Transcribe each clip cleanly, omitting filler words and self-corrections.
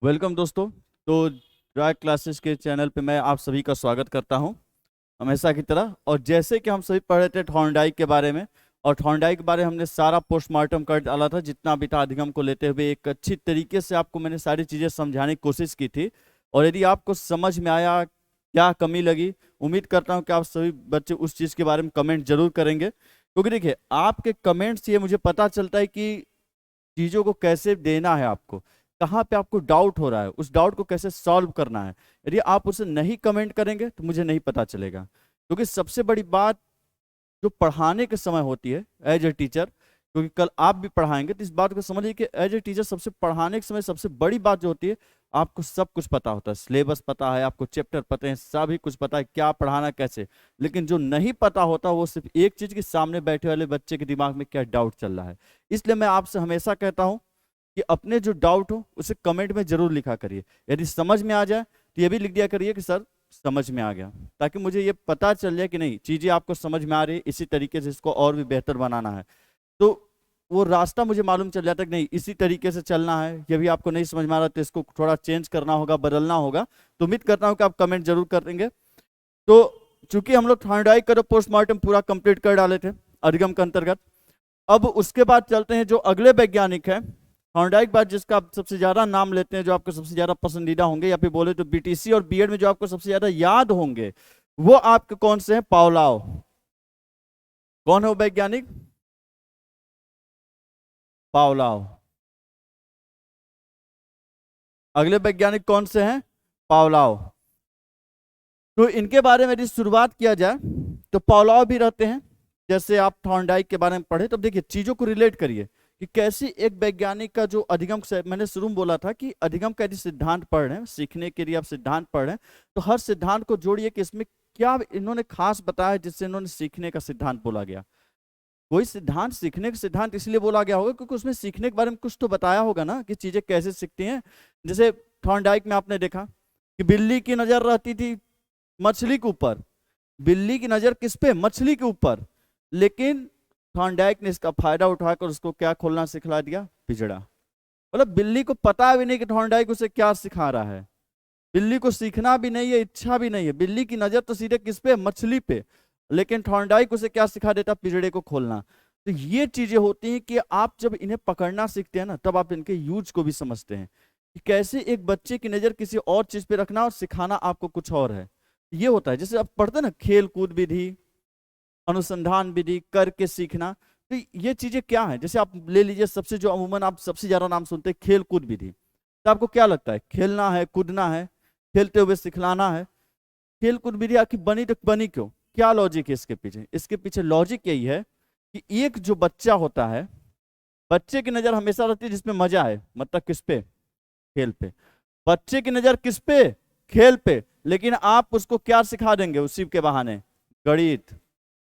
Welcome दोस्तों। तो drive classes के चैनल पे मैं आप सभी का स्वागत करता हूं हमेशा की तरह। और जैसे कि हम सभी पढ़ रहे थे थॉर्नडाइक के बारे में, और थॉर्नडाइक के बारे में हमने सारा पोस्टमार्टम कर डाला था जितना भी था अधिगम को लेते हुए। एक अच्छी तरीके से आपको मैंने सारी चीज़ें समझाने की कोशिश की थी। और यदि आपको समझ में आया, क्या कमी लगी, उम्मीद करता हूँ कि आप सभी बच्चे उस चीज़ के बारे में कमेंट जरूर करेंगे, क्योंकि देखिए आपके कमेंट से ये मुझे पता चलता है कि चीजों को कैसे देना है आपको, कहाँ पे आपको डाउट हो रहा है, उस डाउट को कैसे सॉल्व करना है। यदि आप उसे नहीं कमेंट करेंगे तो मुझे नहीं पता चलेगा, क्योंकि सबसे बड़ी बात जो पढ़ाने के समय होती है एज ए टीचर, क्योंकि कल आप भी पढ़ाएंगे, तो इस बात को समझिए कि एज ए टीचर सबसे पढ़ाने के समय सबसे बड़ी बात जो होती है, आपको सब कुछ पता होता है, सिलेबस पता है, आपको चैप्टर पता है, सभी कुछ पता है क्या पढ़ाना कैसे। लेकिन जो नहीं पता होता वो सिर्फ एक चीज के सामने बैठे वाले बच्चे के दिमाग में क्या डाउट चल रहा है। इसलिए मैं आपसे हमेशा कहता हूं कि अपने जो डाउट हो उसे कमेंट में जरूर लिखा करिए। यदि समझ में आ जाए तो ये भी लिख दिया करिए कि सर समझ में आ गया, ताकि मुझे ये पता चल जाए कि नहीं चीजें आपको समझ में आ रही है, इसी तरीके से इसको और भी बेहतर बनाना है। तो वो रास्ता मुझे मालूम चल जाता है कि नहीं इसी तरीके से चलना है। ये भी आपको नहीं समझ में आ रहा तो इसको थोड़ा चेंज करना होगा, बदलना होगा। तो उम्मीद करता हूँ कि आप कमेंट जरूर कर देंगे। तो चूंकि हम लोग थॉर्नडाइक का पोस्टमार्टम पूरा कंप्लीट कर डाले थे अधिगम के अंतर्गत, अब उसके बाद चलते हैं जो अगले वैज्ञानिक है थॉर्नडाइक बाद, जिसका आप सबसे ज्यादा नाम लेते हैं, जो आपको सबसे ज्यादा पसंदीदा होंगे, या फिर बोले तो बीटीसी और बीएड में जो आपको सबसे ज्यादा याद होंगे, वो आपके कौन से हैं? पावलाव। कौन है वो वैज्ञानिक? पावलाव। अगले वैज्ञानिक कौन से हैं? पावलाव। तो इनके बारे में यदि शुरुआत किया जाए तो पावलाव भी रहते हैं। जैसे आप थॉर्नडाइक के बारे में पढ़े तब देखिए चीजों को रिलेट करिए कि कैसी एक वैज्ञानिक का जो अधिगम से, मैंने शुरू में बोला था कि अधिगम का यदि सिद्धांत पढ़ रहे हैं, सीखने के लिए आप सिद्धांत पढ़ रहे हैं, तो हर सिद्धांत को जोड़िए कि इसमें क्या इन्होंने खास बताया जिससे इन्होंने सीखने का सिद्धांत बोला गया। कोई सिद्धांत सीखने का सिद्धांत इसलिए बोला गया होगा क्योंकि उसमें सीखने के बारे में कुछ तो बताया होगा ना, कि चीजें कैसे सीखती हैं। जैसे थॉर्नडाइक में आपने देखा कि बिल्ली की नजर रहती थी मछली के ऊपर। बिल्ली की नजर किस पे? मछली के ऊपर। लेकिन थॉर्नडाइक ने इसका फायदा उठाकर उसको क्या खोलना सिखला दिया? पिंजड़ा। मतलब बिल्ली को पता भी नहीं कि थॉर्नडाइक उसे क्या सिखा रहा है। बिल्ली को सीखना भी नहीं है, इच्छा भी नहीं है, बिल्ली की नजर तो सीधे किस पे? मछली पे। लेकिन थॉर्नडाइक उसे क्या सिखा देता? पिंजड़े को खोलना। तो ये चीजें होती हैं कि आप जब इन्हें पकड़ना सीखते हैं ना, तब आप इनके यूज को भी समझते हैं कि कैसे एक बच्चे की नजर किसी और चीज पे रखना और सिखाना आपको कुछ और है। ये होता है जैसे आप पढ़ते हैं ना, खेल कूद विधि, अनुसंधान विधि, करके सीखना। तो ये चीजें क्या है? जैसे आप ले लीजिए, सबसे जो अमूमन आप सबसे ज्यादा नाम सुनते हैं खेल कूद विधि। तो आपको क्या लगता है? खेलना है, कूदना है, खेलते हुए सिखलाना है। खेल कूद विधि आखिर बनी तो बनी क्यों? क्या लॉजिक है इसके पीछे? इसके पीछे लॉजिक यही है कि एक जो बच्चा होता है, बच्चे की नजर हमेशा रहती है जिसमें मजा है, मतलब किस पे? खेल पे। बच्चे की नजर किस पे? खेल पे। लेकिन आप उसको क्या सिखा देंगे उसी के बहाने? गणित,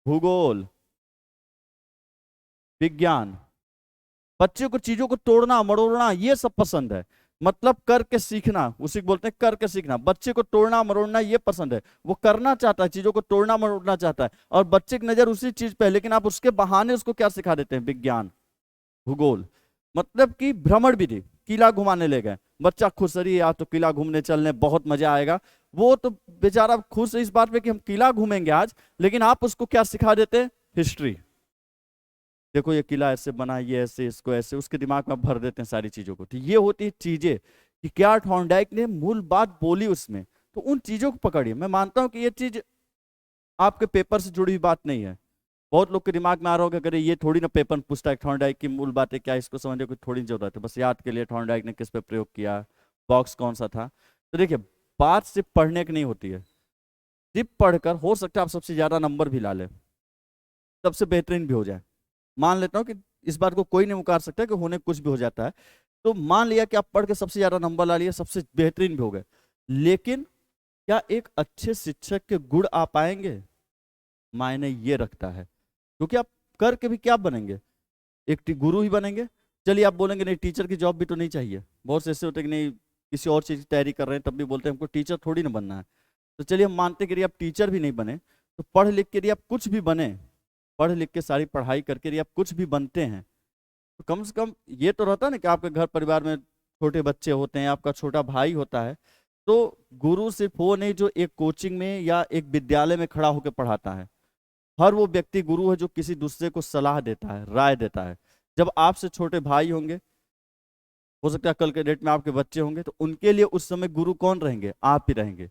भूगोल, विज्ञान। बच्चे को चीजों को तोड़ना मरोड़ना ये सब पसंद है, मतलब करके सीखना, उसी को बोलते हैं करके सीखना। बच्चे को तोड़ना मरोड़ना ये पसंद है, वो करना चाहता है, चीजों को तोड़ना मरोड़ना चाहता है, और बच्चे की नजर उसी चीज पे है, लेकिन आप उसके बहाने उसको क्या सिखा देते हैं? विज्ञान, भूगोल। मतलब कि भ्रमण विधि, किला घुमाने ले गए, बच्चा खुश, अरे यार तो किला घूमने चलने बहुत मजा आएगा। वो तो बेचारा खुश है इस बात पे कि हम किला घूमेंगे आज, लेकिन आप उसको क्या सिखा देते हैं? हिस्ट्री। देखो ये किला ऐसे बना, ये ऐसे, इसको ऐसे, उसके दिमाग में भर देते हैं सारी चीजों को। तो ये होती है चीजें कि क्या थॉर्नडाइक ने मूल बात बोली उसमें। तो उन चीजों को पकड़िए। मैं मानता हूं कि ये चीज आपके पेपर से जुड़ी हुई बात नहीं है। बहुत लोग के दिमाग में आ रहा होगा, अरे ये थोड़ी ना पेपर में पूछता है थॉर्नडाइक की मूल बातें क्या, इसको समझने की थोड़ी जरूरत है, बस याद के लिए थॉर्नडाइक ने किस पे प्रयोग किया, बॉक्स कौन सा था। तो देखिए बात सिर्फ पढ़ने की नहीं होती है। सिर्फ पढ़कर हो सकता है आप सबसे ज्यादा नंबर भी ला ले, सबसे बेहतरीन भी हो जाए। मान लेता हूँ कि इस बात को कोई नहीं मुकार सकता कि होने कुछ भी हो जाता है। तो मान लिया कि आप पढ़ के सबसे ज्यादा नंबर ला लिए, सबसे बेहतरीन भी हो गए, लेकिन क्या एक अच्छे शिक्षक के गुण आ पाएंगे? मायने ये रखता है, क्योंकि आप करके भी क्या बनेंगे? एक गुरु ही बनेंगे। चलिए आप बोलेंगे नहीं टीचर की जॉब भी तो नहीं चाहिए, बहुत से ऐसे होते हैं कि नहीं किसी और चीज की तैयारी कर रहे हैं तब भी बोलते हैं हमको टीचर थोड़ी ना बनना है। तो चलिए हम मानते हैं कि यदि आप टीचर भी नहीं बने, तो पढ़ लिख के यदि आप कुछ भी बने, पढ़ लिख के सारी पढ़ाई करके यदि आप कुछ भी बनते हैं, तो कम से कम ये तो रहता है ना कि आपके घर परिवार में छोटे बच्चे होते हैं, आपका छोटा भाई होता है, तो गुरु सिर्फ वो नहीं जो एक कोचिंग में या एक विद्यालय में खड़ा होकर पढ़ाता है। हर वो व्यक्ति गुरु है जो किसी दूसरे को सलाह देता है, राय देता है। जब आपसे छोटे भाई होंगे, हो सकता है कल के डेट में आपके बच्चे होंगे, तो उनके लिए उस समय गुरु कौन रहेंगे? आप ही रहेंगे,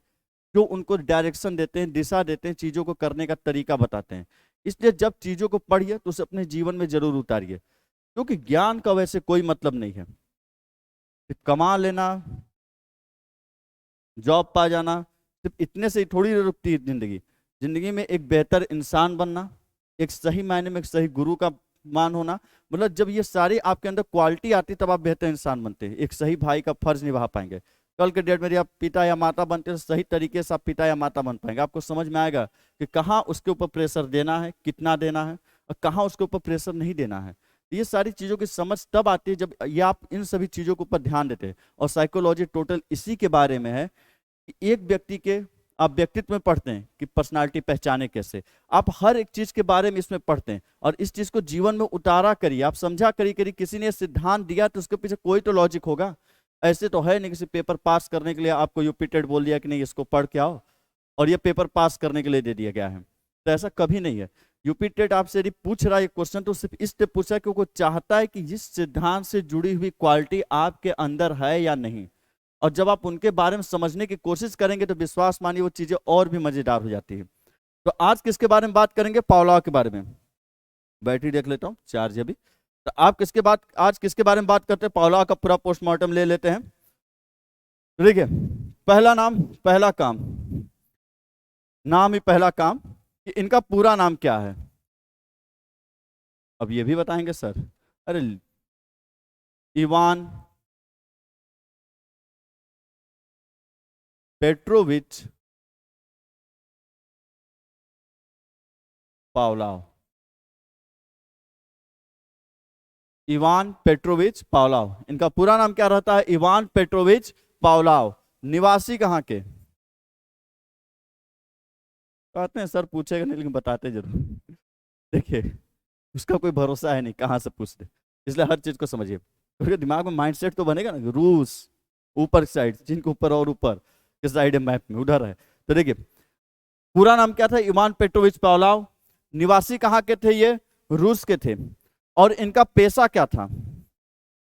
जो उनको डायरेक्शन देते हैं, दिशा देते हैं, चीजों को करने का तरीका बताते हैं। इसलिए जब चीजों को पढ़िए तो उसे अपने जीवन में जरूर उतारिए, क्योंकि ज्ञान का वैसे कोई मतलब नहीं है। कमा लेना, जॉब पा जाना, सिर्फ इतने से ही थोड़ी रुकती है जिंदगी। जिंदगी में एक बेहतर इंसान बनना, एक सही मायने में एक सही गुरु का मान होना, मतलब जब ये सारी आपके अंदर क्वालिटी आती तब आप बेहतर इंसान बनते हैं, एक सही भाई का फर्ज निभा पाएंगे। कल के डेट में यदि आप पिता या माता बनते हैं तो सही तरीके से आप पिता या माता बन पाएंगे। आपको समझ में आएगा कि कहाँ उसके ऊपर प्रेशर देना है, कितना देना है, और कहाँ उसके ऊपर प्रेशर नहीं देना है। ये सारी चीजों की समझ तब आती है जब ये आप इन सभी चीजों के ऊपर ध्यान देते हैं। और साइकोलॉजी टोटल इसी के बारे में है। एक व्यक्ति के आप व्यक्तित्व में पढ़ते हैं कि पर्सनालिटी पहचाने कैसे, आप हर एक चीज के बारे में इसमें पढ़ते हैं और इस चीज को जीवन में उतारा करिए, आप समझा करिए। किसी ने सिद्धांत दिया तो उसके पीछे कोई तो लॉजिक होगा। ऐसे तो है नहीं किसी पेपर पास करने के लिए आपको यूपीटेट बोल दिया कि नहीं इसको पढ़ के आओ और ये पेपर पास करने के लिए दे दिया गया है, तो ऐसा कभी नहीं है। यूपीटेट आपसे यदि पूछ रहा है क्वेश्चन तो सिर्फ इसलिए पूछा है क्योंकि वो चाहता है कि जिस सिद्धांत से जुड़ी हुई क्वालिटी आपके अंदर है या नहीं, और जब आप उनके बारे में समझने की कोशिश करेंगे तो विश्वास मानिए वो चीजें और भी मजेदार हो जाती है। तो आज किसके बारे में बात करेंगे? पावलोव के बारे में। बैटरी देख लेता हूँ, चार्ज अभी। तो आप आज किसके बारे में बात करते हैं? पावलोव का पूरा पोस्टमार्टम ले लेते हैं। ठीक है, पहला नाम पहला काम, नाम ही पहला काम, कि इनका पूरा नाम क्या है? अब ये भी बताएंगे सर? अरे Ivan Petrovich Pavlov. Ivan Petrovich Pavlov, इनका पूरा नाम क्या रहता है? Ivan Petrovich Pavlov. निवासी कहाँ के? कहते हैं सर पूछेगा नहीं लेकिन बताते जरूर। देखिए, उसका कोई भरोसा है नहीं कहाँ से पूछ दे, इसलिए हर चीज को समझिए, क्योंकि दिमाग में माइंडसेट तो बनेगा ना। रूस ऊपर साइड, जिनके ऊपर और ऊपर किस साइड है मैप में, उधर है। तो देखिए, पूरा नाम क्या था? Ivan Petrovich Pavlov. निवासी कहाँ के थे? ये रूस के थे। और इनका पेशा क्या था?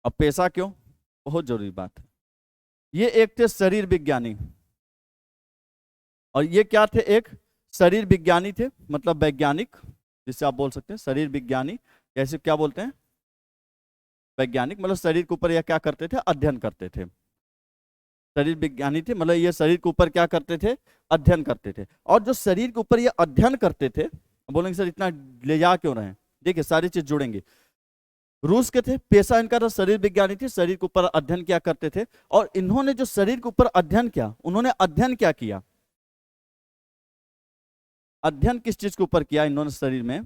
अब पेशा क्यों, बहुत जरूरी बात है। ये एक थे शरीर विज्ञानी, और ये क्या थे? एक शरीर विज्ञानी थे, मतलब वैज्ञानिक, जिससे आप बोल सकते हैं शरीर विज्ञानी। जैसे क्या बोलते हैं? वैज्ञानिक, मतलब शरीर के ऊपर यह क्या करते थे? अध्ययन करते थे। शरीर विज्ञानी थे, मतलब ये शरीर के ऊपर क्या करते थे? अध्ययन करते थे। और जो शरीर के ऊपर ये अध्ययन करते थे, बोलेंगे सर इतना ले जा क्यों रहे हैं? देखिए सारी चीज जुड़ेंगे। रूस के थे, पेशा इनका था शरीर विज्ञानी थे, शरीर के ऊपर अध्ययन क्या करते थे। और इन्होंने जो शरीर के ऊपर अध्ययन किया, उन्होंने अध्ययन क्या किया? अध्ययन किस चीज के ऊपर किया इन्होंने शरीर में?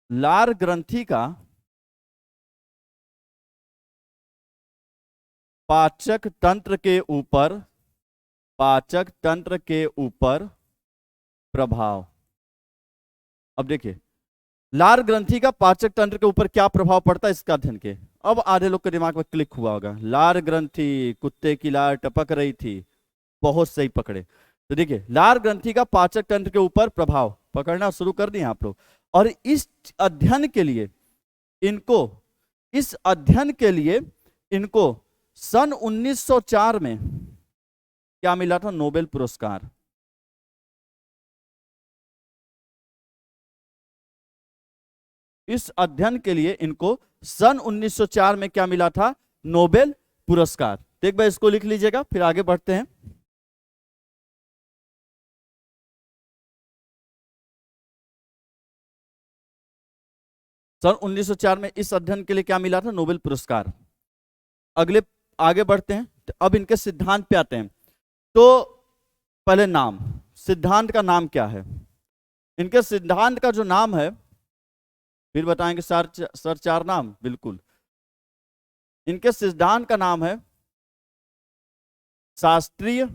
लार ग्रंथि का पाचक तंत्र के ऊपर, पाचक तंत्र के ऊपर प्रभाव। अब देखिए, लार ग्रंथि का पाचक तंत्र के ऊपर क्या प्रभाव पड़ता है इसका अध्ययन के। अब आधे लोग के दिमाग में क्लिक हुआ होगा, लार ग्रंथि, कुत्ते की लार टपक रही थी। बहुत सही पकड़े। तो देखिए, लार ग्रंथि का पाचक तंत्र के ऊपर प्रभाव पकड़ना शुरू कर दिए आप लोग। और इस अध्ययन के लिए इनको, इस अध्ययन के लिए इनको सन 1904 में क्या मिला था? नोबेल पुरस्कार। इस अध्ययन के लिए इनको सन 1904 में क्या मिला था? नोबेल पुरस्कार। तो एक बार इसको लिख लीजिएगा, फिर आगे बढ़ते हैं। सन 1904 में इस अध्ययन के लिए क्या मिला था? नोबेल पुरस्कार। अगले आगे बढ़ते हैं, तो अब इनके सिद्धांत पे आते हैं। तो पहले नाम, सिद्धांत का नाम क्या है? इनके सिद्धांत का जो नाम है, फिर बताएंगे सर चार नाम, बिल्कुल। इनके सिद्धांत का नाम है शास्त्रीय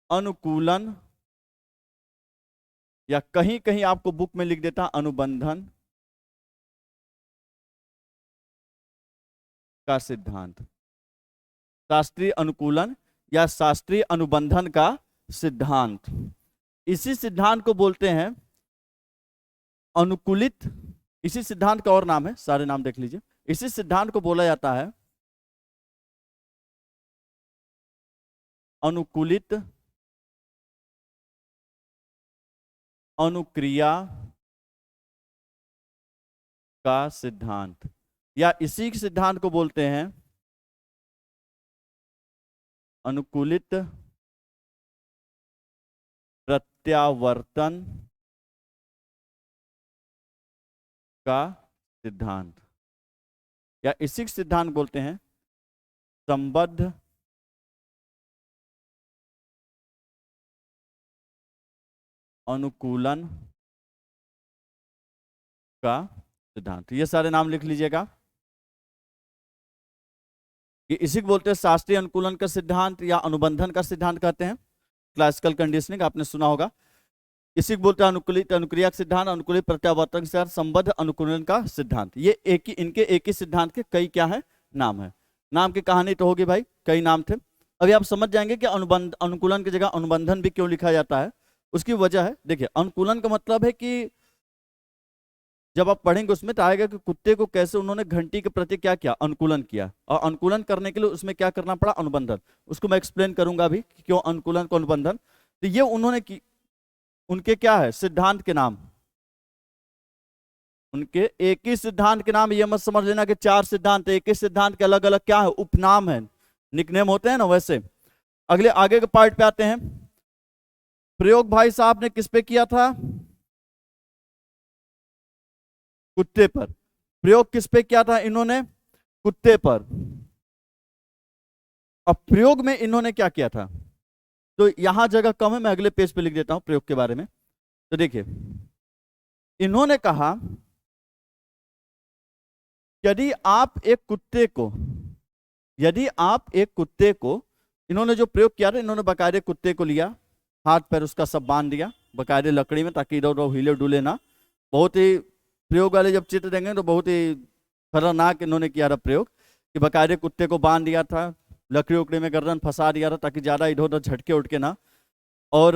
अनुकूलन या कहीं कहीं आपको बुक में लिख देता अनुबंधन का सिद्धांत, शास्त्रीय अनुकूलन या शास्त्रीय अनुबंधन का सिद्धांत। इसी सिद्धांत को बोलते हैं अनुकूलित। इसी सिद्धांत का और नाम है, सारे नाम देख लीजिए। इसी सिद्धांत को बोला जाता है अनुकूलित अनुक्रिया का सिद्धांत, या इसी सिद्धांत को बोलते हैं अनुकूलित प्रत्यावर्तन का सिद्धांत, या इसी सिद्धांत बोलते हैं संबद्ध अनुकूलन का सिद्धांत। ये सारे नाम लिख लीजिएगा। ये इसी को बोलते हैं शास्त्रीय अनुकूलन का सिद्धांत या अनुबंधन का सिद्धांत कहते हैं। क्लासिकल कंडीशनिंग आपने सुना होगा। इसी को बोलते हैं अनुकूलित अनुक्रिया का सिद्धांत, अनुकूलित प्रत्यावर्तन का सिद्धांत, संबद्ध अनुकूलन का सिद्धांत। ये इनके एक ही सिद्धांत के कई क्या है नाम है। नाम की कहानी तो होगी भाई, कई नाम थे। अभी आप समझ जाएंगे कि अनुकूलन की जगह अनुबंधन भी क्यों लिखा जाता है। उसकी वजह है, देखिए अनुकूलन का मतलब है कि जब आप पढ़ेंगे उसमें तो आएगा कि कुत्ते को कैसे उन्होंने घंटी के प्रति क्या किया, अनुकूलन किया, और अनुकूलन करने के लिए उसमें क्या करना पड़ा, अनुबंधन। उसको मैं एक्सप्लेन करूंगा अभी कि क्यों अनुकूलन को अनुबंधन। तो ये उन्होंने की, उनके क्या है सिद्धांत के नाम, उनके एक ही सिद्धांत के नाम। ये मत समझ लेना कि चार सिद्धांत, एक ही सिद्धांत के अलग अलग क्या है उपनाम है, निकनेम होते हैं ना, वैसे। अगले आगे के पार्ट पे आते हैं। प्रयोग भाई साहब ने किस पे किया था, कुत्ते पर। प्रयोग किस पे किया था इन्होंने, कुत्ते पर। अब प्रयोग में इन्होंने क्या किया था, तो यहां जगह कम है, मैं अगले पेज पे लिख देता हूं प्रयोग के बारे में। तो देखिए इन्होंने कहा यदि आप एक कुत्ते को, इन्होंने जो प्रयोग किया था, इन्होंने बाकायदे कुत्ते को लिया, हाथ पैर उसका सब बांध दिया बाकायदे लकड़ी में, ताकि इधर उधर हिले डुले ना। बहुत ही प्रयोग वाले जब चित्र देंगे तो बहुत ही खतरनाक इन्होंने किया था प्रयोग, कि बाकायदे कुत्ते को बांध दिया था, लकड़ी उकड़ी में गर्दन फंसा दिया था ताकि ज़्यादा इधर उधर झटके उठके ना। और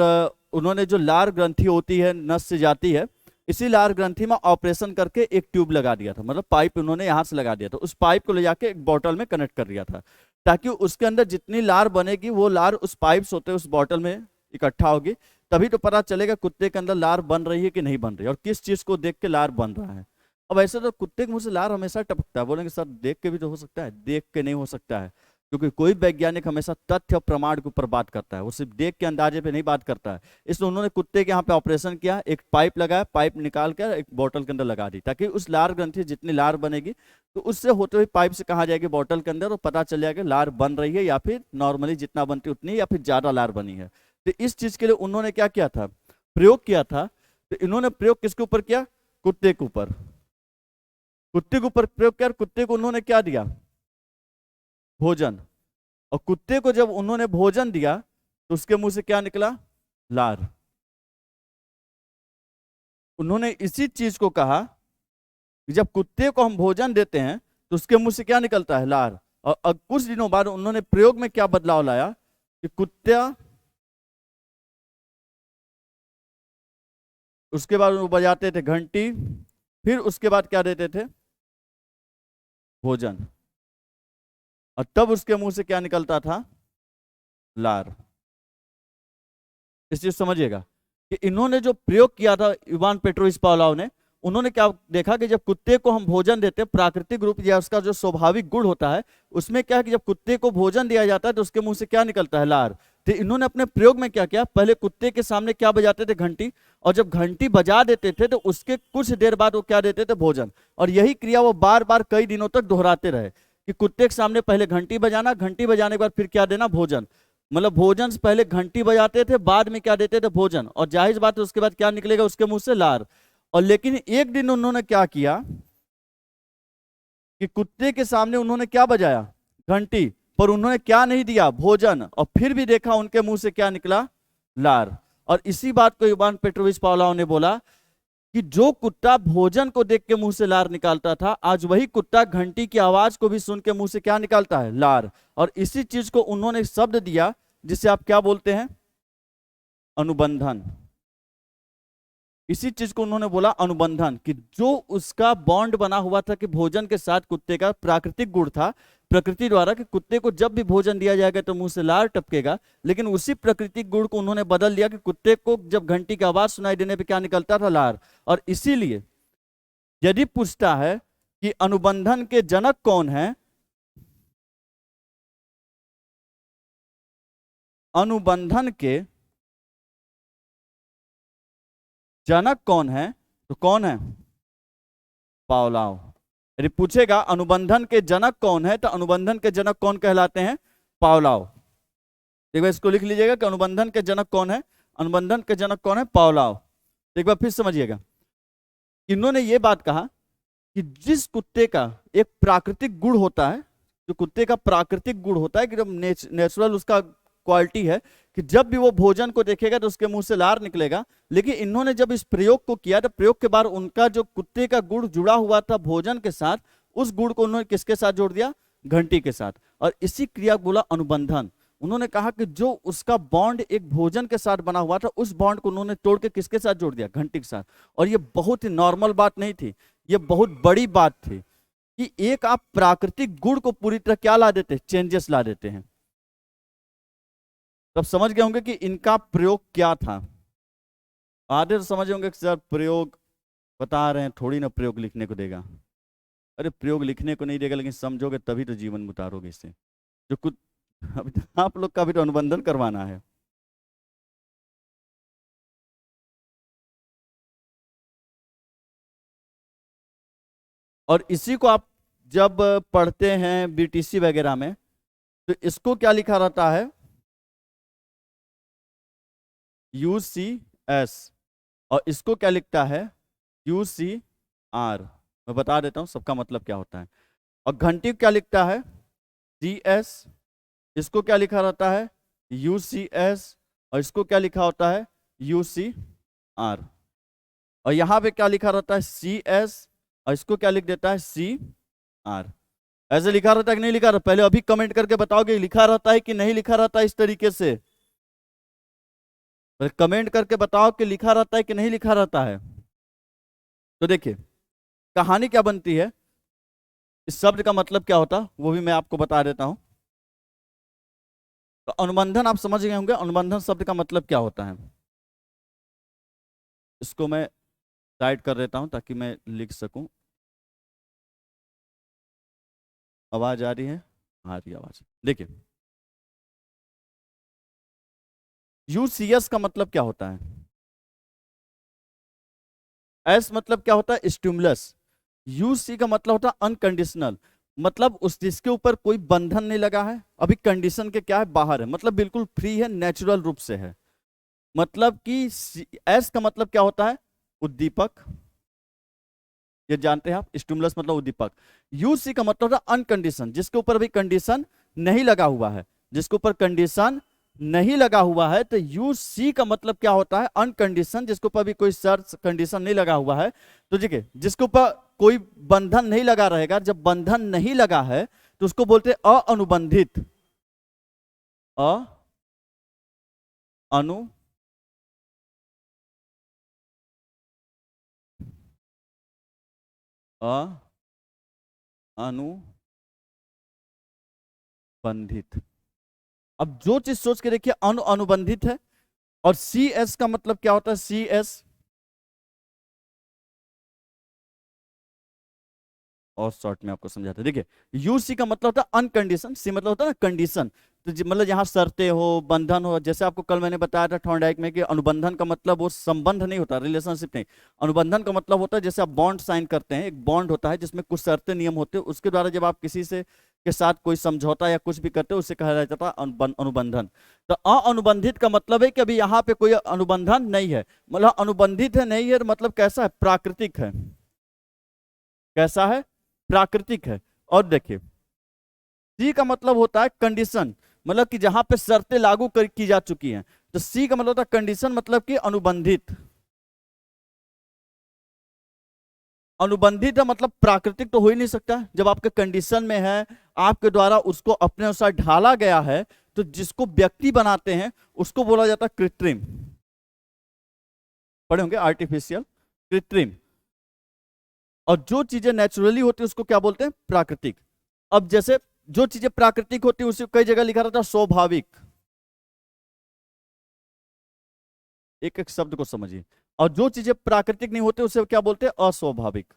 उन्होंने जो लार ग्रंथि होती है, नस से जाती है, इसी लार ग्रंथि में ऑपरेशन करके एक ट्यूब लगा दिया था, मतलब पाइप उन्होंने यहाँ से लगा दिया था। उस पाइप को ले जाके एक बॉटल में कनेक्ट कर दिया था, ताकि उसके अंदर जितनी लार बनेगी वो लार उस पाइप होते उस बॉटल में इकट्ठा होगी, तभी तो पता चलेगा कुत्ते के अंदर लार बन रही है कि नहीं बन रही है, और किस चीज को देख के लार बन रहा है। अब ऐसे तो कुत्ते के मुंह से लार हमेशा टपकता है, बोलेंगे सर देख के भी तो हो सकता है, देख के नहीं हो सकता है, क्योंकि कोई वैज्ञानिक हमेशा तथ्य और प्रमाण के ऊपर बात करता है, वो सिर्फ देख के अंदाजे पे नहीं बात करता है। इसलिए उन्होंने कुत्ते के यहाँ पे ऑपरेशन किया, एक पाइप लगाया, पाइप निकाल कर एक बोतल के अंदर लगा दी, ताकि उस लार ग्रंथि जितनी लार बनेगी तो उससे होते हुए पाइप से कहाँ जाएगी, बोतल के अंदर, और पता चल जाएगा लार बन रही है या फिर नॉर्मली जितना बनती उतनी, या फिर ज्यादा लार बनी है। तो इस चीज के लिए उन्होंने क्या किया था, प्रयोग किया था। तो इन्होंने प्रयोग किसके ऊपर किया, कुत्ते के ऊपर। कुत्ते के ऊपर प्रयोग किया, कुत्ते को उन्होंने क्या दिया, भोजन। और कुत्ते को जब उन्होंने भोजन दिया तो उसके मुंह से क्या निकला, लार। उन्होंने इसी चीज को कहा कि जब कुत्ते को हम भोजन देते हैं तो उसके मुंह से क्या निकलता है, लार। और अब कुछ दिनों बाद उन्होंने प्रयोग में क्या बदलाव लाया कि कुत्ता, उसके बाद वो बजाते थे घंटी, फिर उसके बाद क्या देते थे, भोजन, और तब उसके मुंह से क्या निकलता था, लार। इस चीज समझिएगा कि इन्होंने जो प्रयोग किया था इवान पेट्रोविच पावलोव ने, उन्होंने क्या देखा कि जब कुत्ते को हम भोजन देते हैं, प्राकृतिक रूप या उसका जो स्वाभाविक गुण होता है उसमें क्या है कि जब कुत्ते को भोजन दिया जाता है तो उसके मुंह से क्या निकलता है, लार। तो इन्होंने अपने प्रयोग में क्या किया, पहले कुत्ते के सामने क्या बजाते थे, घंटी, और जब घंटी बजा देते थे तो उसके कुछ देर बाद वो क्या देते थे, भोजन। और यही क्रिया वो बार बार कई दिनों तक दोहराते रहे, कि कुत्ते के सामने पहले घंटी बजाना, घंटी बजाने के बाद फिर क्या देना, भोजन। मतलब भोजन से पहले घंटी बजाते थे, बाद में क्या देते थे, भोजन, और जाहिर बात है उसके बाद क्या निकलेगा उसके मुंह से, लार। और लेकिन एक दिन उन्होंने क्या किया कि कुत्ते के सामने उन्होंने क्या बजाया, घंटी, पर उन्होंने क्या नहीं दिया, भोजन, और फिर भी देखा उनके मुंह से क्या निकला, लार। और इसी बात को इवान पेट्रोविच पावलोव ने बोला कि जो कुत्ता भोजन को देख के मुंह से लार निकालता था, आज वही कुत्ता घंटी की आवाज को भी सुन के मुंह से क्या निकालता है? लार। और इसी चीज को उन्होंने शब्द दिया जिसे आप क्या बोलते हैं? अनुबंधन। इसी चीज को उन्होंने बोला अनुबंधन, कि जो उसका बॉन्ड बना हुआ था कि भोजन के साथ कुत्ते का प्राकृतिक गुण था प्रकृति द्वारा कि कुत्ते को जब भी भोजन दिया जाएगा तो मुंह से लार टपकेगा, लेकिन उसी प्राकृतिक गुण को उन्होंने बदल दिया कि कुत्ते को जब घंटी की आवाज सुनाई देने पे क्या निकलता था? लार। और इसीलिए यदि पूछता है कि अनुबंधन के जनक कौन है, अनुबंधन के जनक कौन है, तो कौन है? पावलोव। यदि पूछेगा अनुबंधन के जनक कौन है, तो अनुबंधन के जनक कौन कहलाते हैं? पावलोव। एक बार इसको लिख लीजिएगा कि अनुबंधन के जनक कौन है? अनुबंधन के जनक कौन है? पावलोव। एक बार फिर समझिएगा, इन्होंने ये बात कहा कि जिस कुत्ते का एक प्राकृतिक गुण होता है, जो कुत्ते का प्राकृतिक गुण होता है कि नेचुरल उसका क्वालिटी है कि जब भी वो भोजन को देखेगा तो उसके मुंह से लार निकलेगा, लेकिन इन्होंने जब इस प्रयोग को किया तो प्रयोग के बाद उनका जो कुत्ते का गुण जुड़ा हुआ था भोजन के साथ, उस गुण को उन्होंने किसके साथ जोड़ दिया? घंटी के साथ। और इसी क्रिया को बोला अनुबंधन। उन्होंने कहा कि जो उसका बॉन्ड एक भोजन के साथ बना हुआ था, उस बॉन्ड को उन्होंने तोड़ के किसके साथ जोड़ दिया? घंटी के साथ। और ये बहुत ही नॉर्मल बात नहीं थी, ये बहुत बड़ी बात थी कि एक आप प्राकृतिक गुण को पूरी तरह क्या ला देते? चेंजेस ला देते हैं। तब समझ गए होंगे कि इनका प्रयोग क्या था। आधे तो समझ होंगे कि सर प्रयोग बता रहे हैं, थोड़ी ना प्रयोग लिखने को देगा। अरे प्रयोग लिखने को नहीं देगा, लेकिन समझोगे तभी तो जीवन में उतारोगे इससे। जो कुछ अभी आप लोग का भी तो अनुबंधन करवाना है। और इसी को आप जब पढ़ते हैं बीटीसी वगैरह में, तो इसको क्या लिखा रहता है? UCS। और इसको क्या लिखता है? UCR। मैं बता देता हूं सबका मतलब क्या होता है। और घंटी क्या लिखता है? CS। इसको क्या लिखा रहता है? UCS। और इसको क्या लिखा होता है? UCR। और यहां पे क्या लिखा रहता है? CS। और इसको क्या लिख देता है? CR। ऐसे लिखा रहता है कि नहीं लिखा रहता? पहले अभी कमेंट करके बताओगे लिखा रहता है कि नहीं लिखा रहता है इस तरीके से? कमेंट करके बताओ कि लिखा रहता है कि नहीं लिखा रहता है। तो देखिए कहानी क्या बनती है, इस शब्द का मतलब क्या होता है वो भी मैं आपको बता देता हूं। तो अनुबंधन आप समझ गए होंगे, अनुबंधन शब्द का मतलब क्या होता है। इसको मैं टाइट कर देता हूं ताकि मैं लिख सकूं। आवाज आ रही है? आ रही आवाज। देखिए UCS का मतलब क्या होता है? एस मतलब क्या होता है? स्टिमुलस। UC का मतलब होता है अनकंडीशनल, मतलब उस जिसके ऊपर कोई बंधन नहीं लगा है, अभी कंडीशन के क्या है? बाहर है, मतलब बिल्कुल फ्री है, नेचुरल रूप से है। मतलब कि एस का मतलब क्या होता है? उद्दीपक। ये जानते हैं आप, स्टिमुलस मतलब उद्दीपक। UC का मतलब होता है अनकंडीशन, जिसके ऊपर अभी कंडीशन नहीं लगा हुआ है, जिसके ऊपर कंडीशन नहीं लगा हुआ है। तो UC का मतलब क्या होता है? अनकंडीशन, जिसके ऊपर भी कोई शर्त कंडीशन नहीं लगा हुआ है। तो देखिए जिसके ऊपर कोई बंधन नहीं लगा रहेगा, जब बंधन नहीं लगा है तो उसको बोलते हैं अअनुबंधित। अनुबंधित। अब जो चीज सोच के देखिए अनुबंधित है। और CS का मतलब क्या होता है? CS और शॉर्ट में आपको समझाते हैं। देखिए UC का मतलब होता है अनकंडीशन, C मतलब होता है ना कंडीशन। तो मतलब यहाँ शर्तें हो, बंधन हो। जैसे आपको कल मैंने बताया था थॉर्नडाइक में कि अनुबंधन का मतलब वो संबंध नहीं होता, रिलेशनशिप नहीं। अनुबंधन का मतलब होता है जैसे आप बॉन्ड साइन करते हैं, एक बॉन्ड होता है जिसमें कुछ शर्तें नियम होते हैं, उसके द्वारा जब आप किसी से के साथ कोई समझौता या कुछ भी करते हो उसे कहा जाता है अनुबंधन। तो अअनुबंधित का मतलब है कि अभी यहाँ पे कोई अनुबंधन नहीं है, मतलब अनुबंधित है नहीं है, मतलब कैसा है? प्राकृतिक है। कैसा है? प्राकृतिक है। और देखिए C का मतलब होता है कंडीशन, मतलब कि जहां पे शर्तें लागू की जा चुकी हैं। तो सी का मतलब होता है कंडीशन, मतलब कि अनुबंधित। अनुबंधित है मतलब प्राकृतिक तो हो ही नहीं सकता, जब आपके कंडीशन में है, आपके द्वारा उसको अपने अनुसार ढाला गया है, तो जिसको व्यक्ति बनाते हैं उसको बोला जाता है कृत्रिम। पढ़े होंगे आर्टिफिशियल, कृत्रिम। और जो चीजें नेचुरली होती है उसको क्या बोलते हैं, प्राकृतिक। अब जैसे जो चीजें प्राकृतिक होती है उसे कई जगह लिखा रहता है स्वाभाविक। एक एक शब्द को समझिए। और जो चीजें प्राकृतिक नहीं होती उसे क्या बोलते हैं, अस्वाभाविक।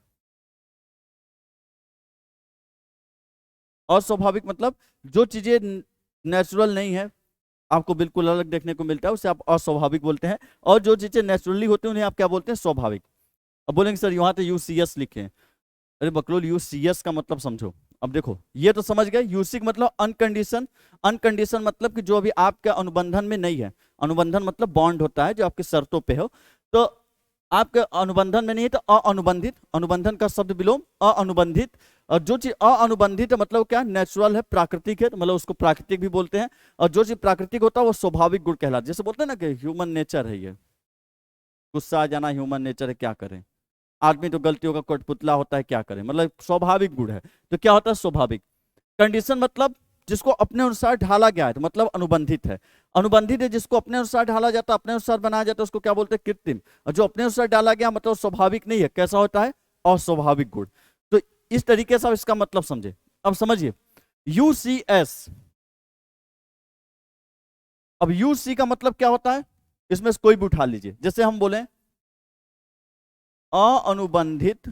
अस्वाभाविक मतलब जो चीजें नेचुरल नहीं है, आपको बिल्कुल अलग देखने को मिलता है, उसे आप अस्वाभाविक बोलते हैं। और जो चीजें नेचुरली होती हैं उन्हें आप क्या बोलते हैं, स्वाभाविक। अब बोलेंगे सर यहाँ तो यूसीएस लिखे हैं। अरे बकलोल, यूसीएस का मतलब समझो। अब देखो ये तो समझ गए, यूसी मतलब अनकंडीशन। अनकंडीशन मतलब कि जो अभी आपके अनुबंधन में नहीं है। अनुबंधन मतलब बॉन्ड होता है जो आपकी शर्तों पे हो। तो आपके अनुबंधन में नहीं है तो अअनुबंधित। अनुबंधन का शब्द विलोम अअनुबंधित। और जो चीज अअनुबंधित है मतलब क्या, नेचुरल है, प्राकृतिक है, तो मतलब उसको प्राकृतिक भी बोलते हैं। और जो चीज प्राकृतिक होता है वो स्वाभाविक गुण कहलाता है। जैसे बोलते हैं ना कि ह्यूमन नेचर है, ये गुस्सा आ जाना ह्यूमन नेचर है, क्या करें। आदमी तो गलतियों का कठपुतला होता है, क्या करें, मतलब स्वाभाविक गुण है। तो क्या होता है, स्वाभाविक। कंडीशन मतलब जिसको अपने अनुसार ढाला गया है, तो मतलब अनुबंधित है। अनुबंधित है जिसको अपने अनुसार ढाला जाता है, अपने अनुसार बनाया जाता है, उसको क्या बोलते हैं, कृत्रिम। और जो अपने अनुसार डाला गया मतलब स्वाभाविक नहीं है, कैसा होता है, अस्वाभाविक गुण। तो इस तरीके से आप इसका मतलब समझे। अब समझिए यूसीएस। अब यूसी का मतलब क्या होता है, इसमें से कोई भी उठा लीजिए। जैसे हम बोले अअनुबंधित,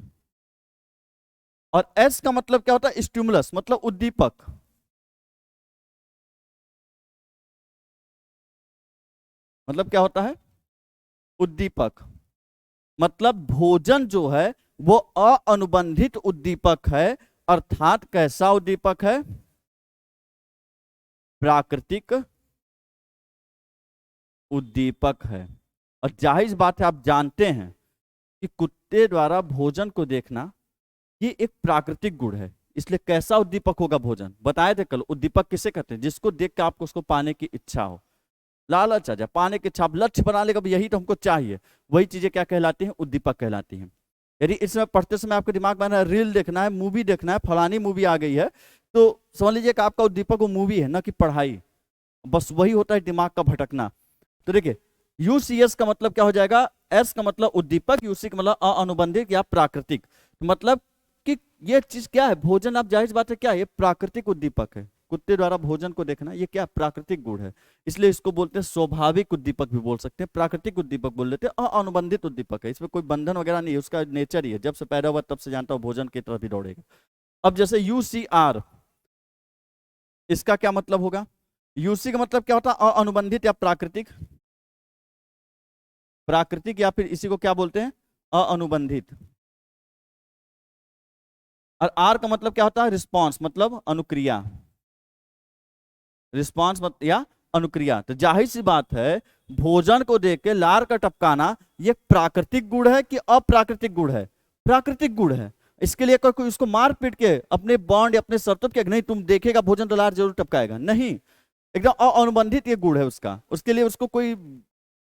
और एस का मतलब क्या होता है, स्टिमुलस मतलब उद्दीपक। मतलब क्या होता है, उद्दीपक। मतलब भोजन जो है वो अअनुबंधित उद्दीपक है। अर्थात कैसा उद्दीपक है, प्राकृतिक उद्दीपक है। और जाहिर बात है आप जानते हैं कि कुत्ते द्वारा भोजन को देखना ये एक प्राकृतिक गुण है। इसलिए कैसा उद्दीपक होगा भोजन, बताए थे कल, उद्दीपक किसे कहते हैं, जिसको देख के आपको उसको पाने की इच्छा हो, लालच आ जाए, पाने की इच्छा, आप लक्ष्य बना लेगा यही तो हमको चाहिए। वही चीजें क्या कहलाती हैं, उद्दीपक कहलाती हैं। यदि इसमें पढ़ते समय आपके दिमाग में रील देखना है, मूवी देखना है, फलानी मूवी आ गई है, तो समझ लीजिए कि आपका उद्दीपक वो मूवी है, ना कि पढ़ाई। बस वही होता है दिमाग का भटकना। तो देखिए यूसीएस का मतलब क्या हो जाएगा, एस का मतलब उद्दीपक, यूसी का मतलब अअनुबंधित या प्राकृतिक। तो मतलब कि ये चीज क्या है, भोजन, आप जाहिर बात है क्या है, ये प्राकृतिक उद्दीपक है। कुत्ते द्वारा भोजन को देखना ये क्या, प्राकृतिक गुण है। इसलिए इसको बोलते हैं स्वाभाविक उद्दीपक भी बोल सकते हैं, प्राकृतिक उद्दीपक बोल लेते हैं। अअनुबंधित उद्दीपक है, इसमें कोई बंधन वगैरह नहीं है, उसका नेचर ही है, जब से पैदा हुआ तब से जानता हो भोजन की तरफ ही दौड़ेगा। अब जैसे यूसीआर, इसका क्या मतलब होगा, यूसी का मतलब क्या होता है, अअनुबंधित या प्राकृतिक। प्राकृतिक या फिर इसी को क्या बोलते हैं, अअनुबंधित। और आर का मतलब क्या होता है, रिस्पॉन्स मतलब अनुक्रिया। रिस्पॉन्स मत या अनुक्रिया। तो जाहिर सी बात है भोजन को देख के लार का टपकाना ये प्राकृतिक गुण है कि अप्राकृतिक गुण है, प्राकृतिक गुण है। इसके लिए कोई उसको मार पीट के अपने बॉन्ड या अपने शर्तों के नहीं तुम देखेगा भोजन तो लार जरूर टपकाएगा, नहीं, एकदम अनुबंधित ये गुण है उसका। उसके लिए उसको कोई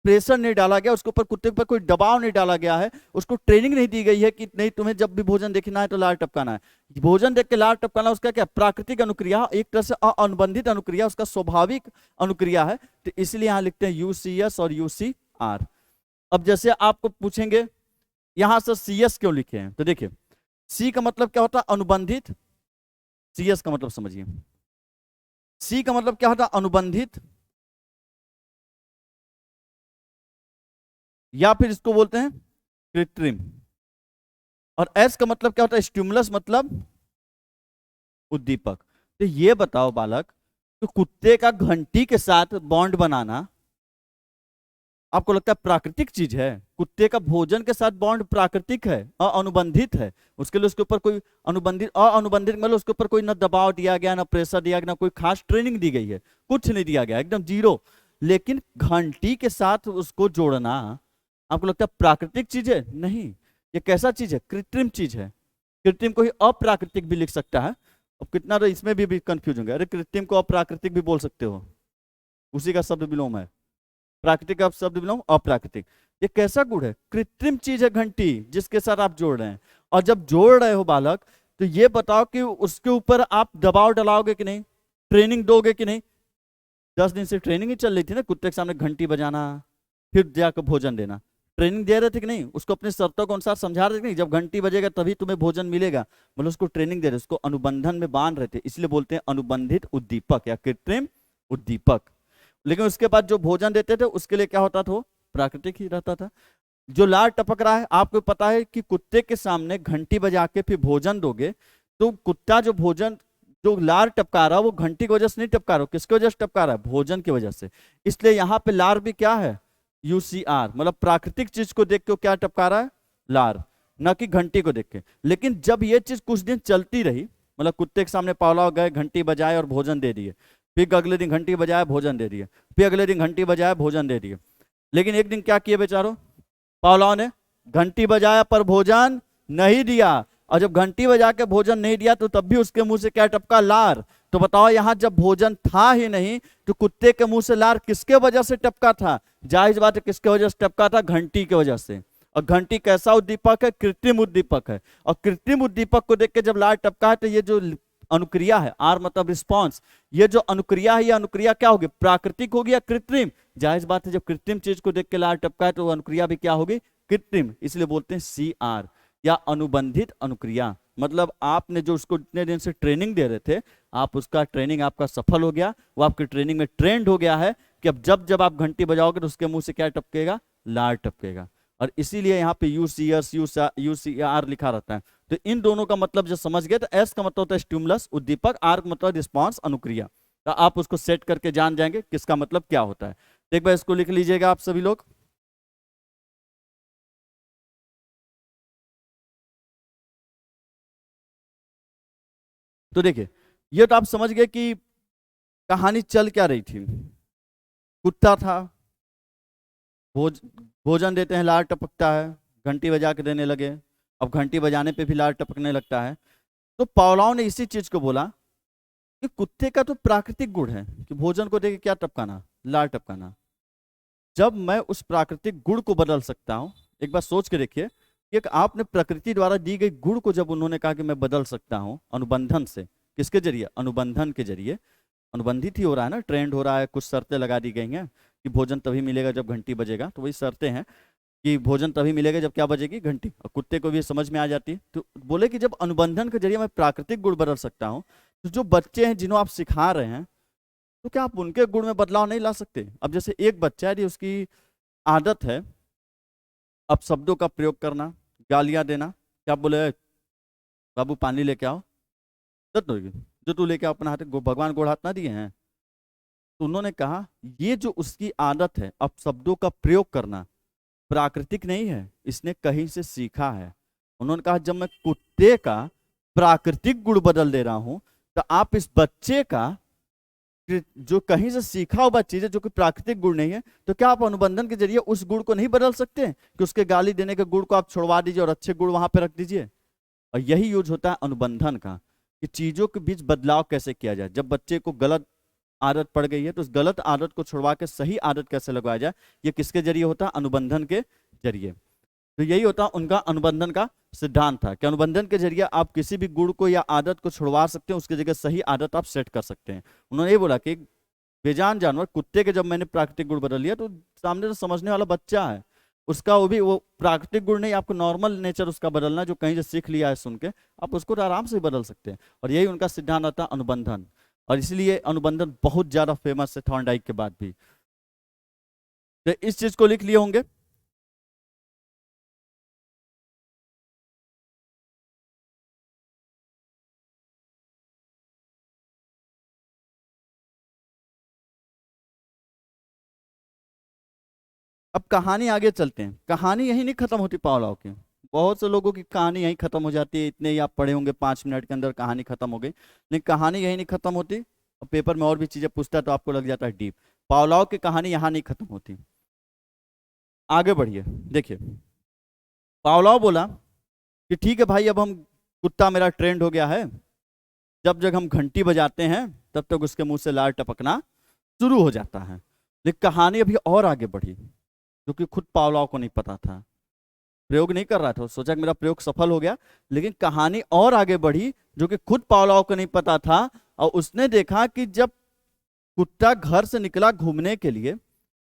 प्रेशर नहीं डाला गया, उसके ऊपर कुत्ते पर कोई दबाव नहीं डाला गया है, उसको ट्रेनिंग नहीं दी गई है कि नहीं तुम्हें जब भी भोजन देखना है तो लार टपकाना है। भोजन देख के लार टपकाना उसका क्या, प्राकृतिक अनुक्रिया, एक तरह से अनुबंधित अनुक्रिया, उसका स्वाभाविक अनुक्रिया है। तो इसलिए यहां लिखते हैं यूसीएस और यूसीआर। अब जैसे आपको पूछेंगे यहां से सीएस क्यों लिखे हैं, तो देखिए सी का मतलब क्या होता है, अनुबंधित। सीएस का मतलब समझिए, सी का मतलब क्या होता है, अनुबंधित, या फिर इसको बोलते हैं कृत्रिम। और एस का मतलब क्या होता है, स्टिमुलस मतलब उद्दीपक। तो ये बताओ बालक, तो कुत्ते का घंटी के साथ बॉन्ड बनाना आपको लगता है प्राकृतिक चीज है? कुत्ते का भोजन के साथ बॉन्ड प्राकृतिक है, अनुबंधित है। उसके लिए उसके ऊपर कोई अनुबंधित, अनुबंधित मतलब उसके ऊपर कोई ना दबाव दिया गया, ना प्रेशर दिया गया, ना कोई खास ट्रेनिंग दी गई है, कुछ नहीं दिया गया, एकदम जीरो। लेकिन घंटी के साथ उसको जोड़ना आपको लगता है प्राकृतिक चीज है? नहीं, ये कैसा चीज है, कृत्रिम चीज है। कृत्रिम को ही अप्राकृतिक भी लिख सकता है। अब कितना तो इसमें भी कंफ्यूज होंगे, अरे कृत्रिम को अप्राकृतिक भी बोल सकते हो, उसी का शब्द विलोम है। प्राकृतिक का शब्द विलोम अप्राकृतिक। ये कैसा गुण है? कृत्रिम चीज है घंटी, जिसके साथ आप जोड़ रहे हैं। और जब जोड़ रहे हो बालक, तो ये बताओ कि उसके ऊपर आप दबाव डालोगे कि नहीं, ट्रेनिंग दोगे कि नहीं? 10 दिन से ट्रेनिंग ही चल रही थी ना, कुत्ते के सामने घंटी बजाना, फिर जाकर भोजन देना। ट्रेनिंग दे रहे थे कि नहीं? उसको अपने शर्तों के अनुसार समझा रहे थे कि नहीं, जब घंटी बजेगा तभी तुम्हें भोजन मिलेगा, मतलब उसको ट्रेनिंग दे रहे, उसको अनुबंधन में बांध रहे थे, इसलिए बोलते हैं अनुबंधित उद्दीपक या कृत्रिम उद्दीपक। लेकिन उसके बाद जो भोजन देते थे उसके लिए क्या होता था? वो प्राकृतिक ही रहता था। जो लार टपक रहा है, आपको पता है कि कुत्ते के सामने घंटी बजा के फिर भोजन दोगे, तो कुत्ता जो भोजन, जो लार टपका रहा है, वो घंटी की वजह से नहीं टपका रहा है, किसकी वजह से टपका रहा है? भोजन की वजह से। इसलिए यहाँ पे लार भी क्या है? यूसीआर, मतलब प्राकृतिक चीज को देख के क्या टपका रहा है? लार, न कि घंटी को देख के। लेकिन जब ये चीज कुछ दिन चलती रही, मतलब कुत्ते के सामने पावला गए, घंटी बजाए और भोजन दे दिए, फिर अगले दिन घंटी बजाया भोजन दे दिए, फिर अगले दिन घंटी बजाया भोजन दे दिए। लेकिन एक दिन क्या किए बेचारों? पावलाओं ने घंटी बजाया पर भोजन नहीं दिया, और जब घंटी बजा के भोजन नहीं दिया तो तब भी उसके मुंह से क्या टपका? लार। तो बताओ, यहां जब भोजन था ही नहीं तो कुत्ते के मुंह से लार किसके वजह से टपका था? जाहिर बात है किसके वजह से टपका था? घंटी की वजह से। और घंटी कैसा उद्दीपक है? कृत्रिम उद्दीपक है। और कृत्रिम उद्दीपक को देख के जब लार टपका है, तो ये जो अनुक्रिया है, आर मतलब रिस्पॉन्स, ये जो अनुक्रिया है, ये अनुक्रिया क्या होगी? प्राकृतिक होगी या कृत्रिम? जाहिर बात है जब कृत्रिम चीज को देख के लार टपका है तो अनुक्रिया भी क्या होगी? कृत्रिम। इसलिए बोलते हैं CR या अनुबंधित अनुक्रिया। मतलब आपने जो उसको इतने दिन से ट्रेनिंग दे रहे थे, आप उसका ट्रेनिंग आपका सफल हो गया, वो आपकी ट्रेनिंग में ट्रेंड हो गया है कि अब जब जब आप घंटी बजाओगे तो उसके मुंह से क्या टपकेगा? लार टपकेगा। और इसीलिए यहाँ पे UCS UCR लिखा रहता है। तो इन दोनों का मतलब जो समझ गए, तो S का मतलब होता है स्टिमुलस उद्दीपक, R का मतलब रिस्पॉन्स अनुक्रिया। तो आप उसको सेट करके जान जाएंगे किसका मतलब क्या होता है। तो एक बार इसको लिख लीजिएगा आप सभी लोग। तो देखिए, ये तो आप समझ गए कि कहानी चल क्या रही थी। कुत्ता था, भोज भोजन देते हैं, लार टपकता है, घंटी बजा के देने लगे, अब घंटी बजाने पे भी लार टपकने लगता है। तो पावलाव ने इसी चीज को बोला कि कुत्ते का तो प्राकृतिक गुण है कि भोजन को देके क्या टपकाना? लार टपकाना। जब मैं उस प्राकृतिक गुण को बदल सकता हूं, एक बार सोच के देखिए कि एक आपने प्रकृति द्वारा दी गई गुण को जब उन्होंने कहा कि मैं बदल सकता हूं अनुबंधन से, किसके जरिए? अनुबंधन के जरिए। अनुबंधित ही हो रहा है ना, ट्रेंड हो रहा है, कुछ शर्तें लगा दी गई हैं कि भोजन तभी मिलेगा जब घंटी बजेगा, तो वही शर्तें हैं कि भोजन तभी मिलेगा जब क्या बजेगी? घंटी। और कुत्ते को भी समझ में आ जाती है। तो बोले कि जब अनुबंधन के जरिए मैं प्राकृतिक गुण बदल सकता हूँ, तो जो बच्चे हैं जिन्हों आप सिखा रहे हैं, तो क्या आप उनके गुण में बदलाव नहीं ला सकते? अब जैसे एक बच्चा है, यदि उसकी आदत है अब शब्दों का प्रयोग करना, गालियां देना, क्या बोले? बाबू पानी लेके आओ, तो जो तू लेके आओ अपना हाथ, भगवान गोड़ हाथ ना दिए हैं? तो उन्होंने कहा ये जो उसकी आदत है अब शब्दों का प्रयोग करना, प्राकृतिक नहीं है, इसने कहीं से सीखा है। उन्होंने कहा जब मैं कुत्ते का प्राकृतिक गुण बदल दे रहा हूं, तो आप इस बच्चे का जो कहीं से सीखा हुआ चीज है, जो कि प्राकृतिक गुण नहीं है, तो क्या आप अनुबंधन के जरिए उस गुण को नहीं बदल सकते कि उसके गाली देने के गुण को आप छुड़वा दीजिए और अच्छे गुण वहां पे रख दीजिए? और यही यूज होता है अनुबंधन का, कि चीजों के बीच बदलाव कैसे किया जाए। जब बच्चे को गलत आदत पड़ गई है, तो उस गलत आदत को छुड़वा के सही आदत कैसे लगवाया जाए, ये किसके जरिए होता है? अनुबंधन के जरिए। तो यही होता उनका अनुबंधन का सिद्धांत था कि अनुबंधन के जरिए आप किसी भी गुण को या आदत को छुड़वा सकते हैं, उसकी जगह सही आदत आप सेट कर सकते हैं। उन्होंने ये बोला कि बेजान जानवर कुत्ते के जब मैंने प्राकृतिक गुण बदल लिया, तो सामने से समझने वाला बच्चा है, उसका वो भी वो प्राकृतिक गुण नहीं, आपको नॉर्मल नेचर उसका बदलना, जो कहीं से सीख लिया है सुन के, आप उसको तो आराम से बदल सकते हैं। और यही उनका सिद्धांत था अनुबंधन। और इसलिए अनुबंधन बहुत ज्यादा फेमस है थॉर्नडाइक के बाद भी। तो इस चीज को लिख लिए होंगे। अब कहानी आगे चलते हैं। कहानी यही नहीं खत्म होती पावलाव की। बहुत से लोगों की कहानी यहीं खत्म हो जाती है, इतने ही आप पढ़े होंगे 5 मिनट के अंदर कहानी खत्म हो गई। लेकिन कहानी यही नहीं खत्म होती, और पेपर में और भी चीजें पूछता है तो आपको लग जाता है डीप। पावलाव की कहानी यहाँ नहीं खत्म होती। आगे बढ़िए, देखिए पावलाव बोला कि ठीक है भाई, अब हम कुत्ता मेरा ट्रेंड हो गया है, जब जब हम घंटी बजाते हैं तब तक उसके मुंह से लार टपकना शुरू हो जाता है। लेकिन कहानी अभी और आगे बढ़ी, जो कि खुद पावलाव को नहीं पता था, प्रयोग नहीं कर रहा था, सोचा कि मेरा प्रयोग सफल हो गया। लेकिन कहानी और आगे बढ़ी जो कि खुद पावलाव को नहीं पता था, और उसने देखा कि जब कुत्ता घर से निकला घूमने के लिए,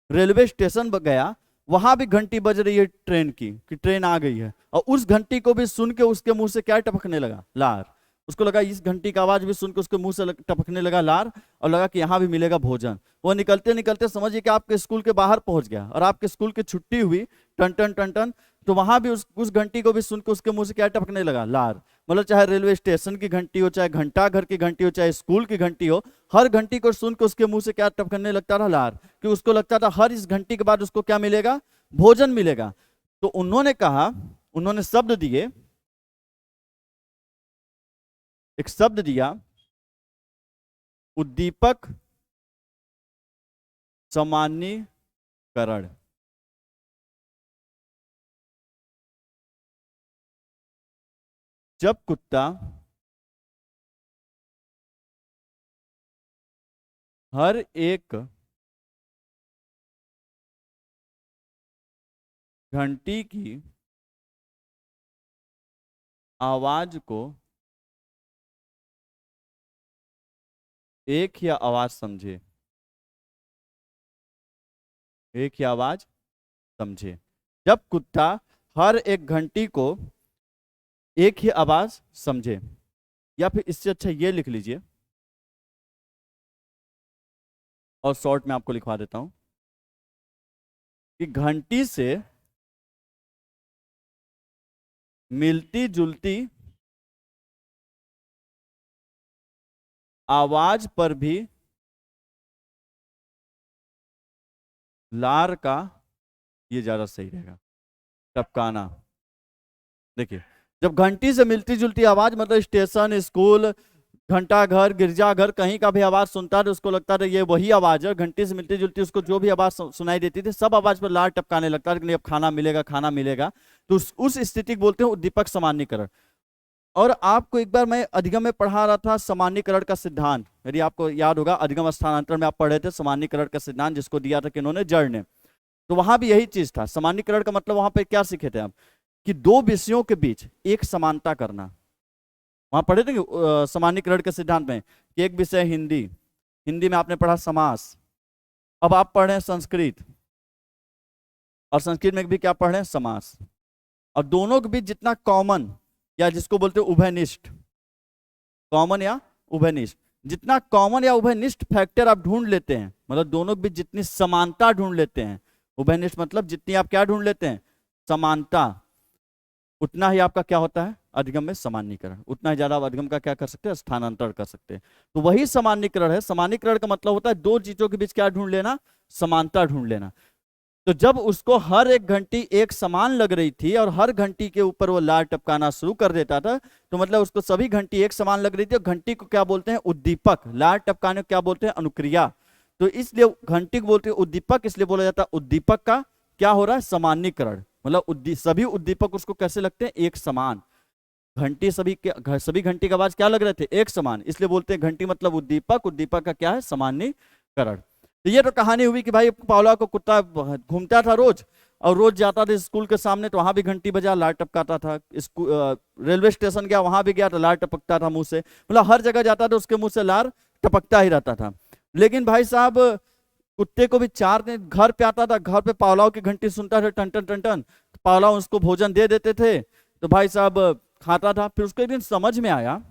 रेलवे स्टेशन गया, वहां भी घंटी बज रही है ट्रेन की कि ट्रेन आ गई है, और उस घंटी को भी सुन के उसके मुंह से क्या टपकने लगा, लार। उसको लगा इस घंटी का आवाज भी सुन के उसके मुंह से टपकने लगा लार, और लगा कि यहाँ भी मिलेगा भोजन। वो निकलते निकलते समझिए कि आपके स्कूल के बाहर पहुंच गया, और आपके स्कूल की छुट्टी हुई, टन टन टन टन, तो वहां भी उस घंटी को भी सुन के उसके मुंह से क्या टपकने लगा, लार। मतलब चाहे रेलवे स्टेशन की घंटी हो, चाहे घंटा घर की घंटी हो, चाहे स्कूल की घंटी हो, हर घंटी को सुन के उसके मुंह से क्या टपकने लगता था, लार। कि उसको लगता था हर इस घंटी के बाद उसको क्या मिलेगा, भोजन मिलेगा। तो उन्होंने कहा, उन्होंने शब्द दिए, एक शब्द दिया, उद्दीपक सामान्यीकरण। जब कुत्ता हर एक घंटी की आवाज को एक ही आवाज समझे, एक ही आवाज समझे। जब कुत्ता हर एक घंटी को एक ही आवाज समझे, या फिर इससे अच्छा ये लिख लीजिए, और शॉर्ट में आपको लिखवा देता हूं कि घंटी से मिलती जुलती आवाज पर भी लार का, ये ज्यादा सही रहेगा, टपकाना। देखिए, जब घंटी से मिलती जुलती आवाज, मतलब स्टेशन, स्कूल, घंटा घर, गिरजाघर, कहीं का भी आवाज सुनता है तो उसको लगता था ये वही आवाज है। घंटी से मिलती जुलती उसको जो भी आवाज सुनाई देती थी, सब आवाज पर लार टपकाने लगता था कि अब खाना मिलेगा, खाना मिलेगा। तो उस स्थिति को बोलते हैं उद्दीपक सामान्यीकरण। और आपको एक बार मैं अधिगम में पढ़ा रहा था सामान्यीकरण का सिद्धांत, यदि आपको याद होगा, अधिगम स्थानांतरण में आप पढ़े थे सामान्यीकरण का सिद्धांत, जिसको दिया था कि इन्होंने जड़ ने। तो वहां भी यही चीज था। सामान्यीकरण का मतलब वहां पे क्या सीखे थे आप, कि दो विषयों के बीच एक समानता करना। वहां पढ़े थे कि सामान्यीकरण के सिद्धांत में कि एक विषय हिंदी, हिंदी में आपने पढ़ा समास। अब आप पढ़ रहे हैं संस्कृत, और संस्कृत में भी क्या पढ़ रहे हैं, समास। और दोनों के बीच जितना कॉमन, या जिसको बोलते हैं उभयनिष्ठ, कॉमन या उभयनिष्ठ, जितना कॉमन या उभयनिष्ठ फैक्टर आप ढूंढ लेते हैं, मतलब दोनों के बीच जितनी समानता ढूंढ लेते हैं, उभयनिष्ठ मतलब जितनी आप क्या ढूंढ लेते हैं, समानता, उतना ही आपका क्या होता है, अधिगम में सामान्यीकरण। उतना ही ज्यादा आप अधिगम का क्या कर सकते हैं, स्थानांतरण कर सकते हैं। तो वही सामान्यीकरण है। सामान्यीकरण का मतलब होता है दो चीजों के बीच क्या ढूंढ लेना, समानता ढूंढ लेना। तो जब उसको हर एक घंटी एक समान लग रही थी और हर घंटी के ऊपर वो लार टपकाना शुरू कर देता था, तो मतलब उसको सभी घंटी एक समान लग रही थी, और घंटी को क्या बोलते हैं, उद्दीपक। लार टपकाने को क्या बोलते हैं, अनुक्रिया। तो इसलिए घंटी को बोलते हैं उद्दीपक, इसलिए बोला जाता है उद्दीपक का क्या हो रहा है, सामान्यीकरण। मतलब सभी उद्दीपक उसको कैसे लगते हैं, एक समान। घंटी सभी घंटी का आवाज क्या लग रहे थे, एक समान, इसलिए बोलते हैं घंटी मतलब उद्दीपक। उद्दीपक का क्या है, सामान्यीकरण। तो ये तो कहानी हुई कि भाई पावला को कुत्ता घूमता था रोज, और रोज जाता था स्कूल के सामने तो वहां भी घंटी बजा, लार टपकाता था। रेलवे स्टेशन गया, वहां भी गया तो लार टपकता था मुंह से। मतलब हर जगह जाता था उसके मुंह से लार टपकता ही रहता था। लेकिन भाई साहब, कुत्ते को भी 4 दिन घर पे आता था, घर पे पावलाव की घंटी सुनता था, टन टन टन टन, पावलाव उसको भोजन दे देते थे, तो भाई साहब खाता था। फिर उसको एक दिन समझ में आया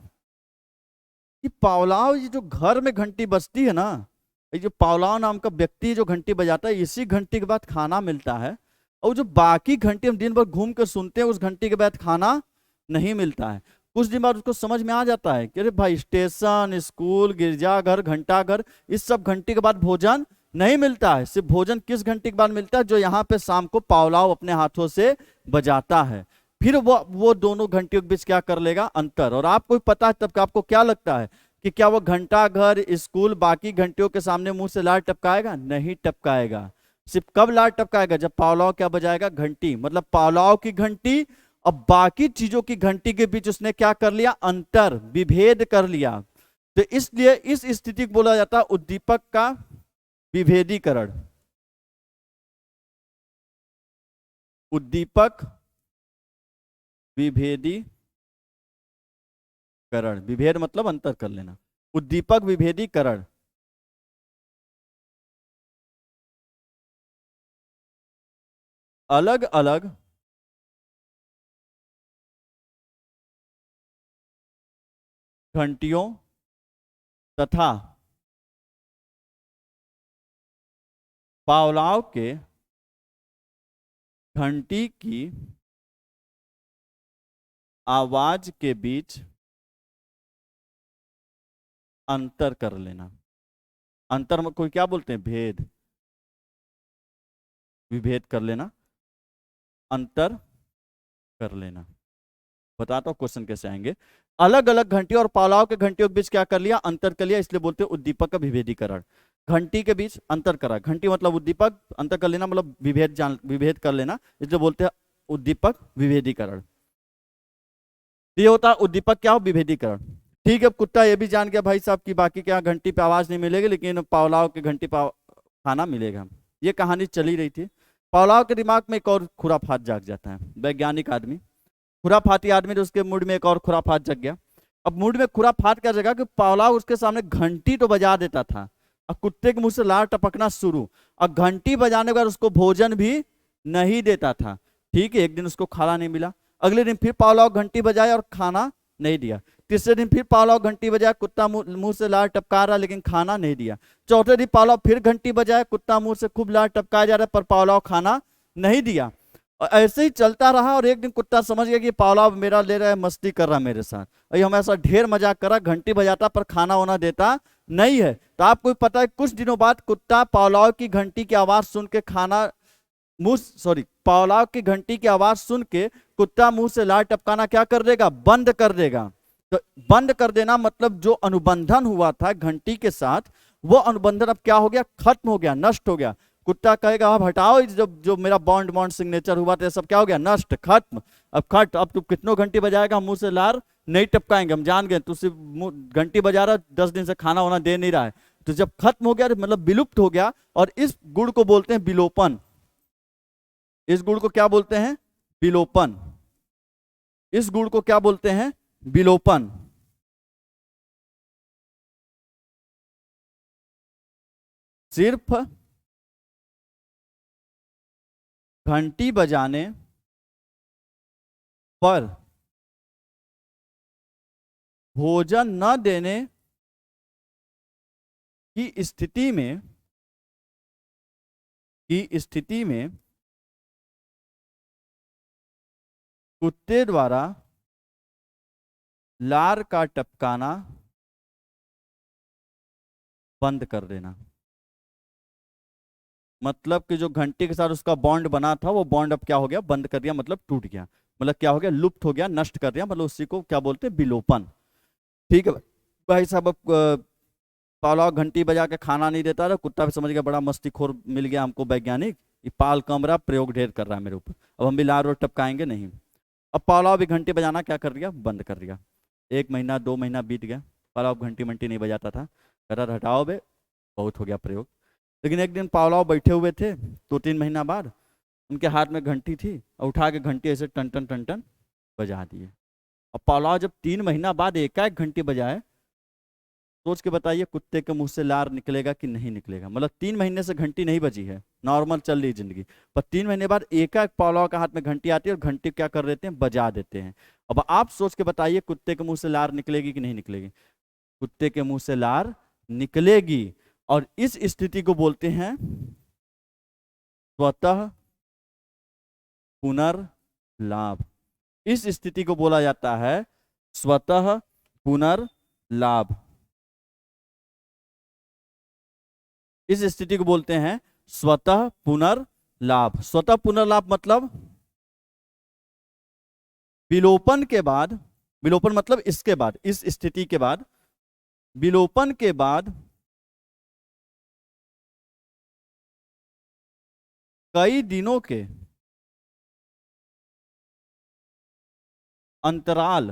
कि पावलाव, ये जो घर में घंटी बजती है ना, ये जो पावलाव नाम का व्यक्ति जो घंटी बजाता है, इसी घंटी के बाद खाना मिलता है, और जो बाकी घंटी हम दिन भर घूम कर सुनते हैं, उस घंटी के बाद खाना नहीं मिलता है। कुछ दिन बाद उसको समझ में आ जाता है कि अरे भाई, स्टेशन, स्कूल, गिरजाघर, घंटाघर, इस सब घंटी के बाद भोजन नहीं मिलता है। सिर्फ भोजन किस घंटी के बाद मिलता है, जो यहाँ पे शाम को पावलाव अपने हाथों से बजाता है। फिर वो दोनों घंटियों के बीच क्या कर लेगा, अंतर। और आपको पता है तब, आपको क्या लगता है कि क्या वो घंटा घर, स्कूल, बाकी घंटियों के सामने मुंह से लार टपकाएगा, नहीं टपकाएगा। सिर्फ कब लार टपकाएगा, जब पावलाव क्या बजाएगा, घंटी। मतलब पावलाव की घंटी और बाकी चीजों की घंटी के बीच उसने क्या कर लिया, अंतर, विभेद कर लिया। तो इसलिए इस स्थिति को बोला जाता है उद्दीपक का विभेदीकरण। उद्दीपक विभेदीकरण, विभेद मतलब अंतर कर लेना, उद्दीपक विभेदीकरण। अलग अलग घंटियों तथा पावलाव के घंटी की आवाज के बीच अंतर कर लेना। अंतर में कोई क्या बोलते हैं, भेद, विभेद कर लेना, अंतर कर लेना। बताता हूं क्वेश्चन कैसे आएंगे। अलग अलग घंटी और पावलाव के घंटियों के बीच क्या कर लिया, अंतर कर लिया, इसलिए बोलते हैं उद्दीपक का विभेदीकरण। घंटी के बीच अंतर करा, घंटी मतलब उद्दीपक, अंतर कर लेना मतलब विभेद कर लेना, इसलिए बोलते हैं उद्दीपक विभेदीकरण। ये होता है उद्दीपक क्या हो, विभेदीकरण। ठीक है, अब कुत्ता ये भी जान गया भाई साहब की बाकी क्या घंटी पे आवाज नहीं मिलेगी, लेकिन पावलाव के घंटी पे खाना मिलेगा। ये कहानी चली रही थी। पावलाव के दिमाग में एक और खुराफात जाग जाता है, वैज्ञानिक आदमी, खुराफाती आदमी, तो उसके मूड में एक और खुराफात जग गया। अब मूड में खुराफात क्या जगह कि पावलाव उसके सामने घंटी तो बजा देता था, अब कुत्ते के मुंह से लार टपकना शुरू, और घंटी बजाने के बाद उसको भोजन भी नहीं देता था। ठीक है, एक दिन उसको खाना नहीं मिला, अगले दिन फिर पावलाव घंटी बजाया और खाना नहीं दिया। तीसरे दिन फिर पावलाव घंटी बजाया, कुत्ता मुंह से लार टपका रहा लेकिन खाना नहीं दिया। चौथे दिन पावलाव फिर घंटी बजाया, कुत्ता मुंह से खूब लार टपकाया जा रहा है पर पावलाव खाना नहीं दिया। और ऐसे ही चलता रहा, और एक दिन कुत्ता समझ गया कि पावलाव मेरा ले रहा है, मस्ती कर रहा है मेरे साथ, और हम ऐसा ढेर मजाक करा, घंटी बजाता पर खाना वाना देता नहीं है। तो आपको पता है कुछ दिनों बाद कुत्ता पावलाव की घंटी की आवाज सुन के पावलाव की घंटी की आवाज सुन के कुत्ता मुंह से लार टपकाना क्या कर देगा, बंद कर देगा। तो बंद कर देना मतलब जो अनुबंधन हुआ था घंटी के साथ, वो अनुबंधन अब क्या हो गया, खत्म हो गया, नष्ट हो गया। कुत्ता कहेगा अब हटाओ, जब जो मेरा बॉन्ड बॉन्ड सिग्नेचर हुआ था सब क्या हो गया, नष्ट, खत्म। अब तू कितनों घंटी बजाएगा, मुंह से लार नहीं टपकाएंगे, हम जान गए तू सिर्फ घंटी बजा रहा, 10 दिन से खाना वाना दे नहीं रहा है। तो जब खत्म हो गया मतलब विलुप्त हो गया, और इस गुण को बोलते हैं विलोपन। इस गुण को क्या बोलते हैं, विलोपन। इस गुण को क्या बोलते हैं, विलोपन। सिर्फ घंटी बजाने पर भोजन न देने की स्थिति में कुत्ते द्वारा लार का टपकाना बंद कर देना। मतलब कि जो घंटी के साथ उसका बॉन्ड बना था, वो बॉन्ड अब क्या हो गया, बंद कर दिया, मतलब टूट गया, मतलब क्या हो गया, लुप्त हो गया, नष्ट कर दिया, मतलब उसी को क्या बोलते हैं, विलोपन। ठीक है भाई साहब। अब पावलाव घंटी बजा के खाना नहीं देता था, कुत्ता भी समझ गया बड़ा मस्तीखोर मिल गया हमको वैज्ञानिक, ये पाल कमरा प्रयोग ढेर कर रहा है मेरे ऊपर, अब हम भी लार और टपकाएंगे नहीं। अब पावलाव भी घंटी बजाना क्या कर दिया, बंद कर दिया। 1 महीना 2 महीना बीत गया, पावलाव घंटी मंटी नहीं बजाता था, कह रहा हटाओ बे, बहुत हो गया प्रयोग। लेकिन एक दिन पावलाव बैठे हुए थे 2-3 महीना बाद, उनके हाथ में घंटी थी, और उठा के घंटी ऐसे टन टन टन टन बजा दिए। अब पावलाव जब 3 महीना बाद एकाएक घंटी बजाए, सोच के बताइए कुत्ते के मुंह से लार निकलेगा कि नहीं निकलेगा। मतलब 3 महीने से घंटी नहीं बजी है, नॉर्मल चल रही जिंदगी, पर 3 महीने बाद एकाएक पावलाव के हाथ में घंटी आती है और घंटी क्या कर देते हैं, बजा देते हैं। अब आप सोच के बताइए कुत्ते के मुंह से लार निकलेगी कि नहीं निकलेगी, कुत्ते के मुंह से लार निकलेगी। और इस स्थिति को बोलते हैं स्वतः पुनर्लाभ। इस स्थिति को बोला जाता है स्वतः पुनर्लाभ। इस स्थिति को बोलते हैं स्वतः पुनर्लाभ। स्वतः पुनर्लाभ मतलब विलोपन के बाद, विलोपन मतलब इसके बाद, इस स्थिति के बाद, विलोपन के बाद कई दिनों के अंतराल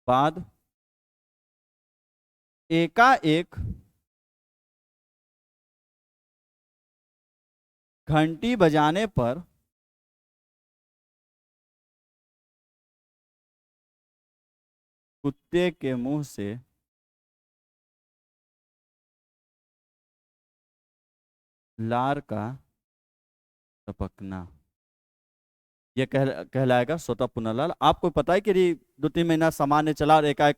बाद एकाएक घंटी बजाने पर कुत्ते के मुंह से लार का टपकना, ये कहलाएगा स्वतः पुनर्लाल। आपको पता है कि यदि 2-3 महीना सामान्य चला और एकाएक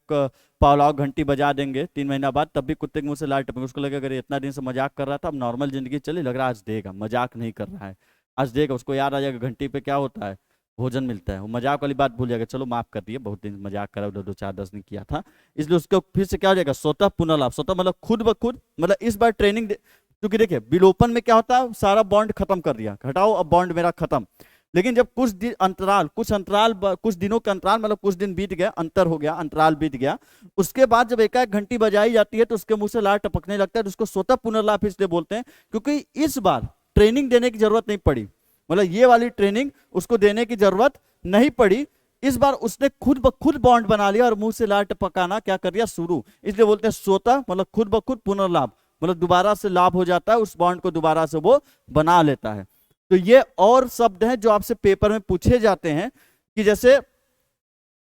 पावलाव घंटी बजा देंगे 3 महीना बाद, तब भी कुत्ते के मुंह से लार टपकेगा। उसको लगेगा अगर इतना दिन से मजाक कर रहा था, अब नॉर्मल जिंदगी चली, लग रहा है आज देगा, मजाक नहीं कर रहा है, आज देगा। उसको याद आ जाएगा घंटी पे क्या होता है, भोजन मिलता है। वो मजाक वाली बात भूल जाएगा, चलो माफ कर दिए, बहुत दिन मजाक करा, 2-4-10 दिन किया था, इसलिए उसको फिर से क्या हो जाएगा, स्वतः पुनर्लाभ। स्वतः मतलब खुद ब खुद, मतलब इस बार ट्रेनिंग, क्योंकि देखिए विलोपन में क्या होता है, सारा बॉन्ड खत्म कर दिया, हटाओ अब बॉन्ड मेरा खत्म। लेकिन जब कुछ कुछ दिनों का अंतराल, मतलब कुछ दिन बीत गया, अंतर हो गया, अंतराल बीत गया, उसके बाद जब एकाएक घंटी बजाई जाती है तो उसके मुंह से लार टपकने लगता है, तो उसको स्वतः पुनर्लाभ इसलिए बोलते हैं, क्योंकि इस बार ट्रेनिंग देने की जरूरत नहीं पड़ी। मतलब ये वाली ट्रेनिंग उसको देने की जरूरत नहीं पड़ी, इस बार उसने खुद ब खुद बॉन्ड बना लिया और मुंह से लार टपकाना क्या कर दिया, शुरू। इसलिए बोलते हैं स्वतः, मतलब खुद ब खुद पुनर्लाभ, मतलब दोबारा से लाभ हो जाता है, उस बॉन्ड को दोबारा से वो बना लेता है। तो ये और शब्द हैं जो आपसे पेपर में पूछे जाते हैं, कि जैसे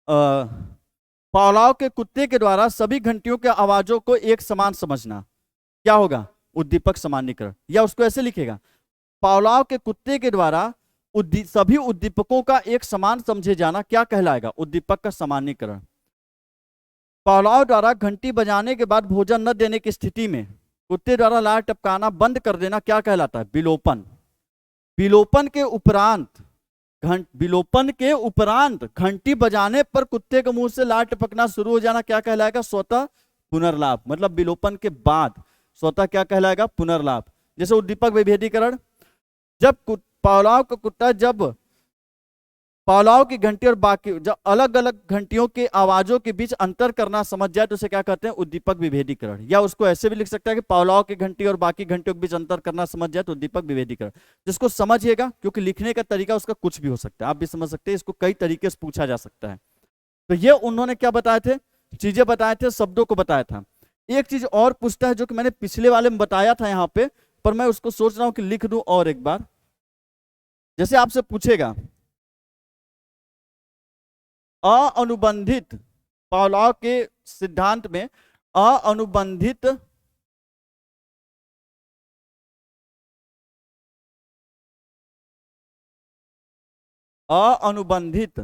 पावलाव के कुत्ते के द्वारा सभी घंटियों के आवाजों को एक समान समझना, क्या होगा, उद्दीपक सामान्यीकरण। या उसको ऐसे लिखेगा, पावलाव के कुत्ते के द्वारा सभी उद्दीपकों का एक समान समझे जाना क्या कहलाएगा, उद्दीपक का सामान्यीकरण। पावलाव द्वारा घंटी बजाने के बाद भोजन न देने की स्थिति में कुत्ते द्वारा लार टपकाना बंद कर देना क्या कहलाता है, विलोपन। विलोपन के उपरांत घंटी बजाने पर कुत्ते के मुंह से लार टपकना शुरू हो जाना क्या कहलाएगा, स्वतः पुनर्लाभ। मतलब विलोपन के बाद स्वतः क्या कहलाएगा, पुनर्लाभ। जैसे उद्दीपक विभेदीकरण, जब पावलाव का कुत्ता जब पावलाव की घंटी और बाकी जब अलग अलग घंटियों के आवाजों के बीच अंतर करना समझ जाए तो उसे क्या कहते हैं, उद्दीपक विभेदीकरण। या उसको ऐसे भी लिख सकता है कि पावलाव की घंटी और बाकी घंटियों के बीच अंतर करना समझ जाए तो उद्दीपक विभेदीकरण। जिसको समझिएगा, क्योंकि लिखने का तरीका उसका कुछ भी हो सकता है, आप भी समझ सकते हैं, इसको कई तरीके से पूछा जा सकता है। तो ये उन्होंने क्या बताए थे, चीजें बताए थे, शब्दों को बताया था। एक चीज और पूछता है जो कि मैंने पिछले वाले में बताया था यहाँ पे, पर मैं उसको सोच रहा हूँ कि लिख दूं और एक बार। जैसे आपसे पूछेगा अअनुबंधित, पावलाव के सिद्धांत में अअनुबंधित अअनुबंधित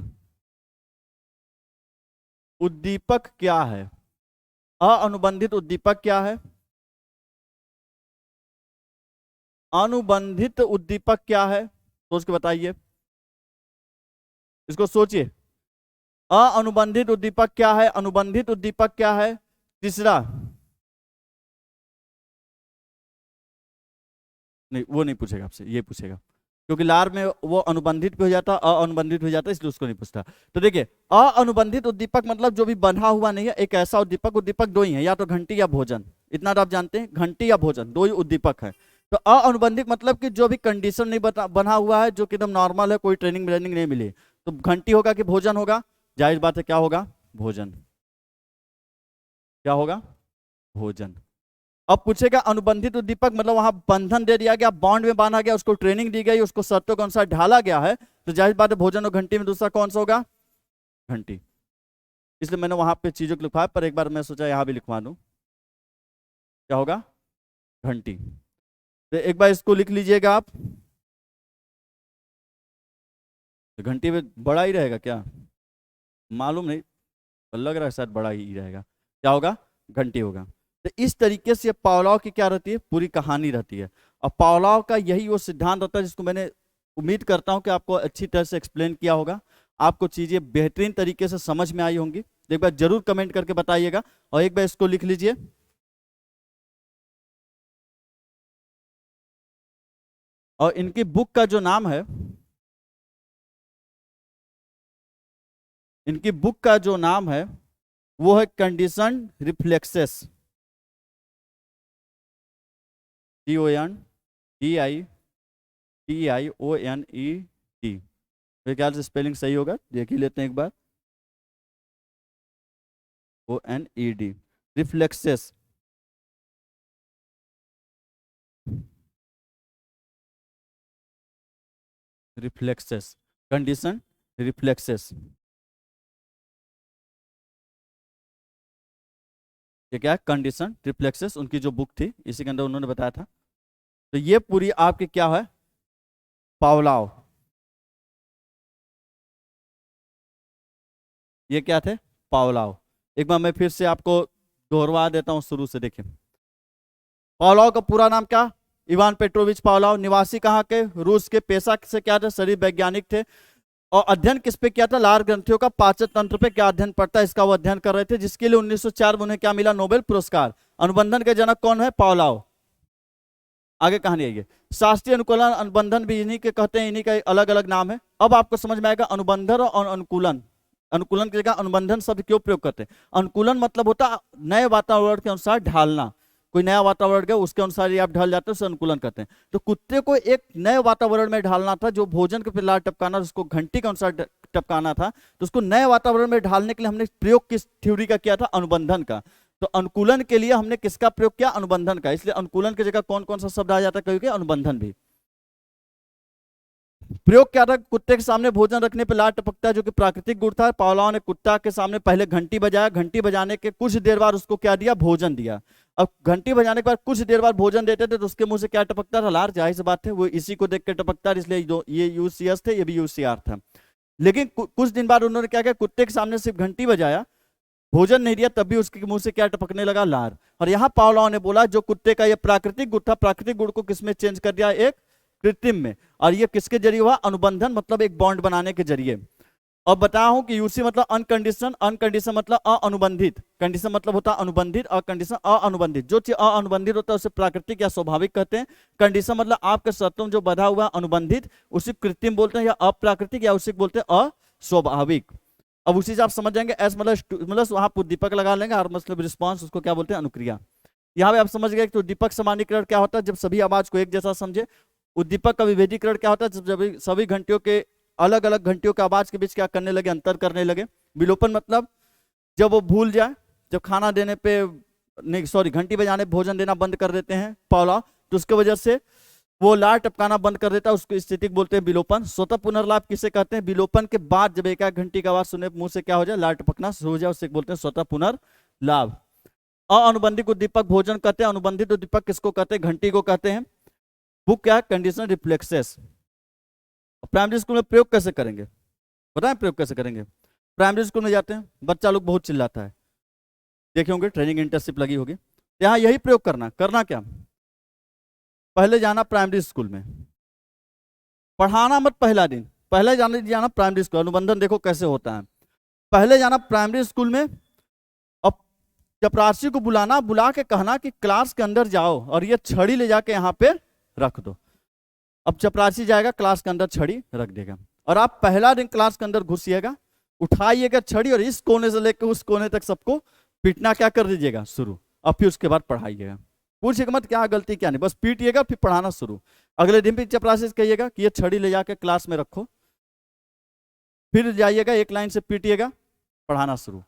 उद्दीपक क्या है, अअनुबंधित उद्दीपक क्या है, अनुबंधित उद्दीपक क्या है, सोच के बताइए, इसको सोचिए। अअनुबंधित उद्दीपक क्या है, अनुबंधित उद्दीपक क्या है। तीसरा, नहीं वो नहीं पूछेगा आपसे, ये पूछेगा, क्योंकि लार में वो अनुबंधित भी हो जाता, अअनुबंधित हो जाता, इसलिए उसको नहीं पूछता। तो देखिए, अअनुबंधित उद्दीपक मतलब जो भी बंधा हुआ नहीं है, एक ऐसा उद्दीपक, उद्दीपक दो ही है, या तो घंटी या भोजन, इतना तो आप जानते हैं, घंटी या भोजन दो ही उद्दीपक है। तो अअनुबंधित मतलब कि जो भी कंडीशन नहीं बना हुआ है, जो कि एकदम नॉर्मल है, कोई ट्रेनिंग व्रेनिंग नहीं मिली, तो घंटी होगा कि भोजन होगा, जाहिर बात है क्या होगा, भोजन। क्या होगा, भोजन। अब पूछेगा अनुबंधित उद्दीपक मतलब वहां बंधन दे दिया गया, बॉन्ड में बांधा गया, उसको ट्रेनिंग दी गई, उसको शर्तों के अनुसार ढाला गया है, तो जाहिर बात है भोजन और घंटी में दूसरा कौन सा होगा, घंटी। इसलिए मैंने वहां पे चीजों को लिखवाया, पर एक बार मैं सोचा यहां भी लिखवा दूं, क्या होगा, घंटी। तो एक बार इसको लिख लीजिएगा आप, तो घंटी में बड़ा ही रहेगा क्या, मालूम नहीं, पर लग रहा है शायद बड़ा ही रहेगा, क्या होगा, घंटी होगा। तो इस तरीके से पावलाव की क्या रहती है, पूरी कहानी रहती है। और पावलाव का यही वो सिद्धांत होता है जिसको मैंने उम्मीद करता हूं कि आपको अच्छी तरह से एक्सप्लेन किया होगा, आपको चीजें बेहतरीन तरीके से समझ में आई होंगी। तो एक बार जरूर कमेंट करके बताइएगा, और एक बार इसको लिख लीजिए। और इनकी बुक का जो नाम है, इनकी बुक का जो नाम है वो है कंडीशन रिफ्लेक्सेस, CONDITIONET। मेरे ख्याल से स्पेलिंग सही होगा, देख ही लेते हैं एक बार। ONED, reflexes. Reflexes, condition reflexes, ये क्या है? कंडीशन रिफ्लेक्सेस, उनकी जो बुक थी इसी के अंदर उन्होंने बताया था। तो ये पूरी आपकी क्या है? पावलाव। ये क्या थे? पावलाव। एक बार मैं फिर से आपको दोहरवा देता हूं शुरू से, देखिए। पावलाव का पूरा नाम क्या? Ivan Petrovich पावलाव। निवासी कहाँ के? रूस के। पेशा से क्या थे? शरीर वैज्ञानिक थे। और अध्ययन किस पे किया था? लार ग्रंथियों का पाचन तंत्र पे क्या अध्ययन पड़ता है, इसका वो अध्ययन कर रहे थे, जिसके लिए 1904 में उन्हें क्या मिला? नोबेल पुरस्कार। अनुबंधन के जनक कौन है? पावलाव। आगे कहानी है ये। शास्त्रीय अनुकूलन अनुबंधन भी इन्हीं के कहते हैं, इन्हीं का अलग अलग नाम है। अब आपको समझ में आएगा अनुबंधन और अनुकूलन। अनुकूलन की जगह अनुबंधन शब्द क्यों प्रयोग करते हैं? अनुकूलन मतलब होता है नए वातावरण के अनुसार ढालना। कोई नया वातावरण गया, उसके अनुसार ही आप ढल जाते हैं, उसे अनुकूलन करते हैं। तो कुत्ते को एक नए वातावरण में ढालना था, जो भोजन के लार टपकाना, उसको घंटी के अनुसार टपकाना था। तो उसको नए वातावरण में ढालने के लिए हमने प्रयोग किस थ्योरी का किया था? अनुबंधन का। तो अनुकूलन के लिए हमने किसका प्रयोग किया? अनुबंधन का। इसलिए अनुकूलन की जगह कौन कौन सा शब्द आ जाता है? क्योंकि अनुबंधन भी। प्रयोग क्या था? कुत्ते के सामने भोजन रखने पर लार टपकता है, जो कि प्राकृतिक गुण था। पावलाव ने कुत्ता के सामने पहले घंटी बजाया, घंटी बजाने के कुछ देर बाद उसको क्या दिया? भोजन दिया। अब घंटी बजाने के बाद कुछ देर बाद भोजन देते थे, तो उसके मुंह से क्या टपकता था? लार। जाहिर सी बात है, वो इसी को देख के टपकता है, इसलिए ये यूसीएस थे, ये भी यूसीआर था। लेकिन कुछ दिन बाद उन्होंने क्या किया? कुत्ते के सामने सिर्फ घंटी बजाया, भोजन नहीं दिया, तब भी उसके मुंह से क्या टपकने लगा? लार। और यहाँ पावलाव ने बोला जो कुत्ते का ये प्राकृतिक गुण था, प्राकृतिक गुण को किसमें चेंज कर दिया? एक कृत्रिम में। और ये किसके जरिए हुआ? अनुबंधन, मतलब एक बॉन्ड बनाने के जरिए। और बताया हूं कि यूसी मतलब अनकंडीशन, अनकंडीशन मतलब अअनुबंधित, कंडीशन मतलब होता है अनुबंधित, और कंडीशन अअनुबंधित। जो चीज अअनुबंधित होता है उसे प्राकृतिक या स्वाभाविक कहते हैं। कंडीशन मतलब आपके शर्तों में जो बधा हुआ अनुबंधित, उसे कृत्रिम बोलते हैं, या अप्राकृतिक, या उसे बोलते हैं अस्वाभाविक। अब उसी से आप समझ जाएंगे। एस मतलब वहां उद्दीपक लगा लेंगे, और मतलब रिस्पॉन्स, उसको क्या बोलते हैं? अनुक्रिया। यहाँ पे आप समझ गए तो उद्दीपक सामान्यीकरण क्या होता है? जब सभी आवाज को एक जैसा समझे। उद्दीपक का विभेदीकरण क्या होता है? जब सभी घंटियों के अलग अलग घंटियों के आवाज के बीच क्या करने लगे? अंतर करने लगे। विलोपन मतलब जब वो भूल जाए, जब खाना देने पे, नहीं सॉरी, घंटी बजाने पे भोजन देना बंद कर देते हैं पावलाव, तो उसके वजह से वो लार टपकाना बंद कर देता है, उसको स्थिति बोलते हैं विलोपन। स्वतः पुनर्लाभ किसे कहते हैं? विलोपन के बाद जब एक घंटी की आवाज सुने, मुंह से क्या हो जाए? लार टपकना शुरू हो जाए, उससे बोलते हैं स्वतः पुनर्लाभ। अअनुबंधित उद्दीपक भोजन कहते हैं। अनुबंधित उद्दीपक किसको कहते हैं? घंटी को कहते हैं। बुक क्या है? Conditional reflexes. प्राइमरी स्कूल में प्रयोग कैसे करेंगे? बताएं प्रयोग कैसे करेंगे? प्राइमरी स्कूल में जाते हैं, बच्चा लोग बहुत चिल्लाता है, देखे होंगे, ट्रेनिंग इंटर्नशिप लगी होगी। यहाँ यही प्रयोग करना क्या? पहले जाना प्राइमरी स्कूल में, पढ़ाना मत पहला दिन, पहले जाना प्राइमरी स्कूल। अनुबंधन देखो कैसे होता है। पहले जाना प्राइमरी स्कूल में, अब चपरासी को बुलाना, बुला के कहना कि क्लास के अंदर जाओ और ये छड़ी ले जाके यहाँ पे रख दो। अब चपरासी जाएगा, क्लास के अंदर छड़ी रख देगा, और आप पहला दिन क्लास के अंदर घुसिएगा, उठाइएगा छड़ी और इस कोने से लेकर उस कोने तक सबको पीटना क्या कर दीजिएगा? शुरू। और फिर उसके बाद पढ़ाइएगा। पूछिएगा मत क्या गलती क्या नहीं, बस पीटिएगा, फिर पढ़ाना शुरू। अगले दिन भी चपरासी से कहिएगा कि ये छड़ी ले जाके क्लास में रखो, फिर जाइएगा, एक लाइन से पीटिएगा, पढ़ाना शुरू।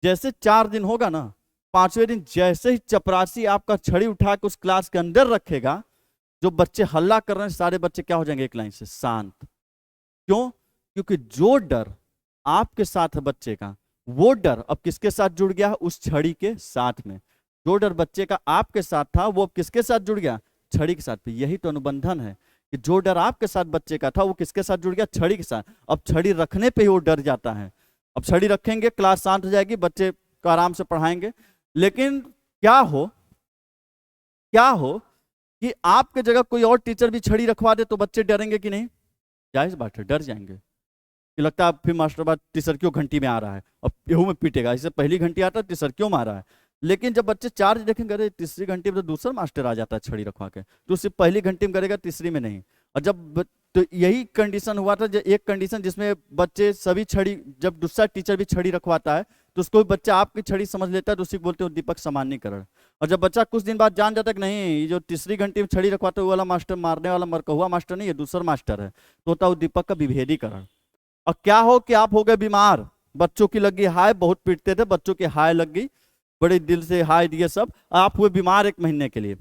जैसे 4 दिन होगा ना, 5वें दिन जैसे ही चपरासी आपका छड़ी उठा के उस क्लास के अंदर रखेगा, जो बच्चे हल्ला कर रहे हैं सारे बच्चे क्या हो जाएंगे? एक लाइन से शांत। क्यों? क्योंकि जो डर आपके साथ है बच्चे का, वो डर अब किसके साथ जुड़ गया? उस छड़ी के साथ में। जो डर बच्चे का आपके साथ था, वो अब किसके साथ जुड़ गया? छड़ी के साथ। पे यही तो अनुबंधन है कि जो डर आपके साथ बच्चे का था, वो किसके साथ जुड़ गया? छड़ी के साथ। अब छड़ी रखने पे ही वो डर जाता है। अब छड़ी रखेंगे, क्लास शांत हो जाएगी, बच्चे को आराम से पढ़ाएंगे। लेकिन क्या हो कि आपके जगह कोई और टीचर भी छड़ी रखवा दे, तो बच्चे डरेंगे कि नहीं? जाहिर बात है, डर जाएंगे कि लगता है फिर मास्टर बात टीचर क्यों घंटी में आ रहा है, अब गेहूं में पीटेगा, इसे पहली घंटी आता है, टीचर क्यों मारा है। लेकिन जब बच्चे चार्ज देखेंगे, अरे तीसरी घंटी में तो दूसरा मास्टर आ जाता है छड़ी रखवा के, तो सिर्फ पहली घंटी में करेगा, तीसरी में नहीं। और जब तो यही कंडीशन हुआ था, एक कंडीशन जिसमें बच्चे सभी छड़ी, जब दूसरा टीचर भी छड़ी रखवाता है, तो उसको बच्चा आपकी छड़ी समझ लेता है, तो उसी को बोलते हैं उद्दीपक सामान्यीकरण। और जब बच्चा कुछ दिन बाद जान जाता है कि नहीं, ये जो तीसरी घंटी में छड़ी रखवाता है वो वाला मास्टर मारने वाला मरकहुआ मास्टर नहीं, ये दूसरा मास्टर है, तो होता है उद्दीपक का विभेदीकरण। और क्या हो कि आप हो गए बीमार, बच्चों की लग गई हाय, बहुत पीटते थे, बच्चों की हाय लग गई, बड़े दिल से हाय दिए सब, आप हुए बीमार 1 महीने के लिए।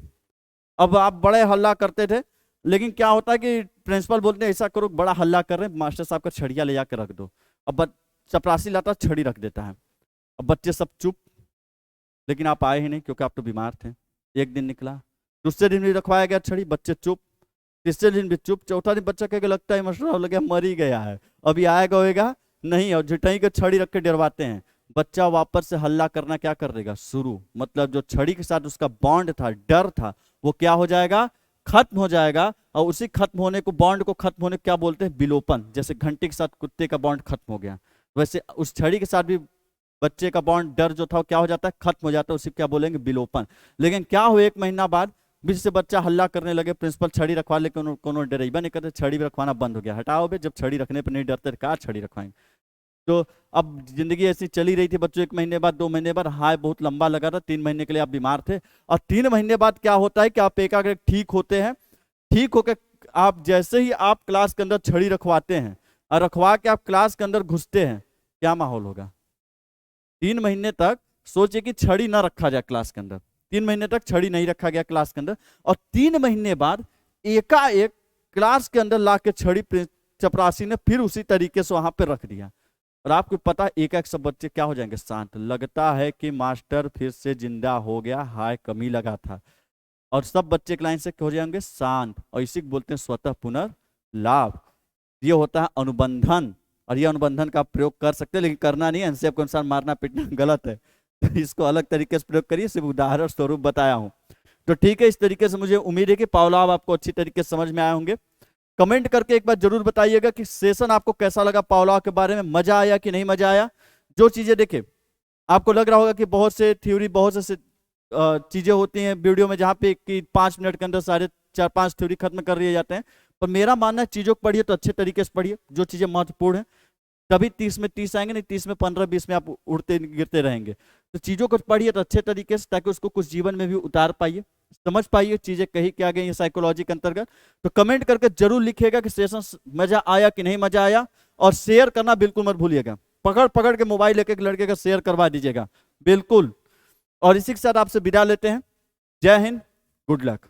अब आप बड़े हल्ला करते थे, लेकिन क्या होता है कि प्रिंसिपल बोलते हैं ऐसा करो, बड़ा हल्ला कर रहे हैं, मास्टर साहब का छड़िया ले जाकर रख दो। अब चपरासी लाता छड़ी रख देता है, अब बच्चे सब चुप, लेकिन आप आए ही नहीं क्योंकि आप तो बीमार थे। एक दिन निकला, दूसरे दिन भी रखवाया गया छड़ी, बच्चे चुप, तीसरे दिन भी चुप, चौथा दिन बच्चा कहेगा लगता है मास्टर लगे मर ही गया है, अभी आएगा होएगा नहीं, और झुटाई के छड़ी रख के डरवाते हैं। बच्चा वापस से हल्ला करना क्या कर देगा शुरू, मतलब जो छड़ी के साथ उसका बॉन्ड था, डर था, वो क्या हो जाएगा, खत्म हो जाएगा। और उसी खत्म होने को, बॉन्ड को खत्म होने को क्या बोलते हैं, विलोपन। जैसे घंटी के साथ कुत्ते का बॉन्ड खत्म हो गया, वैसे उस छड़ी के साथ भी बच्चे का बॉन्ड, डर जो था वो क्या हो जाता है, खत्म हो जाता है, उसी क्या बोलेंगे, विलोपन। लेकिन क्या हो, 1 महीना बाद बीच से बच्चा हल्ला करने लगे, प्रिंसिपल छड़ी रखवा, लेकिन कोनो डरेबा नहीं करते, छड़ी भी रखवाना बंद हो गया। हटाओ बे, जब छड़ी रखने पर नहीं डरते कहाँ छड़ी रखवाएंगे। तो अब जिंदगी ऐसी चली रही थी बच्चों, 1 महीने बाद, 2 महीने बाद, हाय बहुत लंबा लगा था, 3 महीने के लिए आप बीमार थे। और 3 महीने बाद क्या होता है कि आप एकाएक ठीक होते हैं। ठीक होकर आप जैसे ही आप क्लास के अंदर छड़ी रखवाते हैं और रखवा के आप क्लास के अंदर घुसते हैं, क्या माहौल होगा। 3 महीने तक सोचिए कि छड़ी ना रखा जाए क्लास के अंदर, 3 महीने तक छड़ी नहीं रखा गया क्लास के अंदर, और 3 महीने बाद एकाएक क्लास के अंदर ला के छड़ी चपरासी ने फिर उसी तरीके से वहां पर रख दिया। और आपको पता है एक एक सब बच्चे क्या हो जाएंगे, शांत। लगता है कि मास्टर फिर से जिंदा हो गया, हाय कमी लगा था। और सब बच्चे एक लाइन से हो जाएंगे शांत, और इसी को बोलते हैं स्वतः पुनर्लाभ। ये होता है अनुबंधन, और ये अनुबंधन का प्रयोग कर सकते हैं, लेकिन करना नहीं है, एनसीएफ के अनुसार मारना पीटना गलत है। तो इसको अलग तरीके से प्रयोग करिए, सिर्फ उदाहरण स्वरूप बताया हूं। तो ठीक है, इस तरीके से मुझे उम्मीद है कि पावलाव आपको अच्छी तरीके से समझ में आए होंगे। कमेंट करके एक बार जरूर बताइएगा कि सेशन आपको कैसा लगा, पावलाव के बारे में मजा आया कि नहीं मजा आया। जो चीजें देखे आपको लग रहा होगा कि बहुत से थ्योरी, बहुत से चीजें होती हैं वीडियो में जहाँ पे कि 5 मिनट के अंदर सारे 4-5 थ्योरी खत्म कर दिए जाते हैं, पर मेरा मानना है चीजों को पढ़िए तो अच्छे तरीके से पढ़िए, जो चीजें महत्वपूर्ण है, तभी 30 में 30 आएंगे, नहीं 30 में 15-20 में आप उड़ते गिरते रहेंगे। तो चीजों को पढ़िए तो अच्छे तरीके से, ताकि उसको कुछ जीवन में भी उतार पाइए, समझ पाइए चीजें कही क्या गई है साइकोलॉजी के अंतर्गत। तो कमेंट करके जरूर लिखिएगा कि सेशन मजा आया कि नहीं मजा आया, और शेयर करना बिल्कुल मत भूलिएगा, पकड़ पकड़ के मोबाइल एक एक लड़के का शेयर करवा दीजिएगा बिल्कुल। और इसी के साथ आपसे विदा लेते हैं। जय हिंद, गुड लक।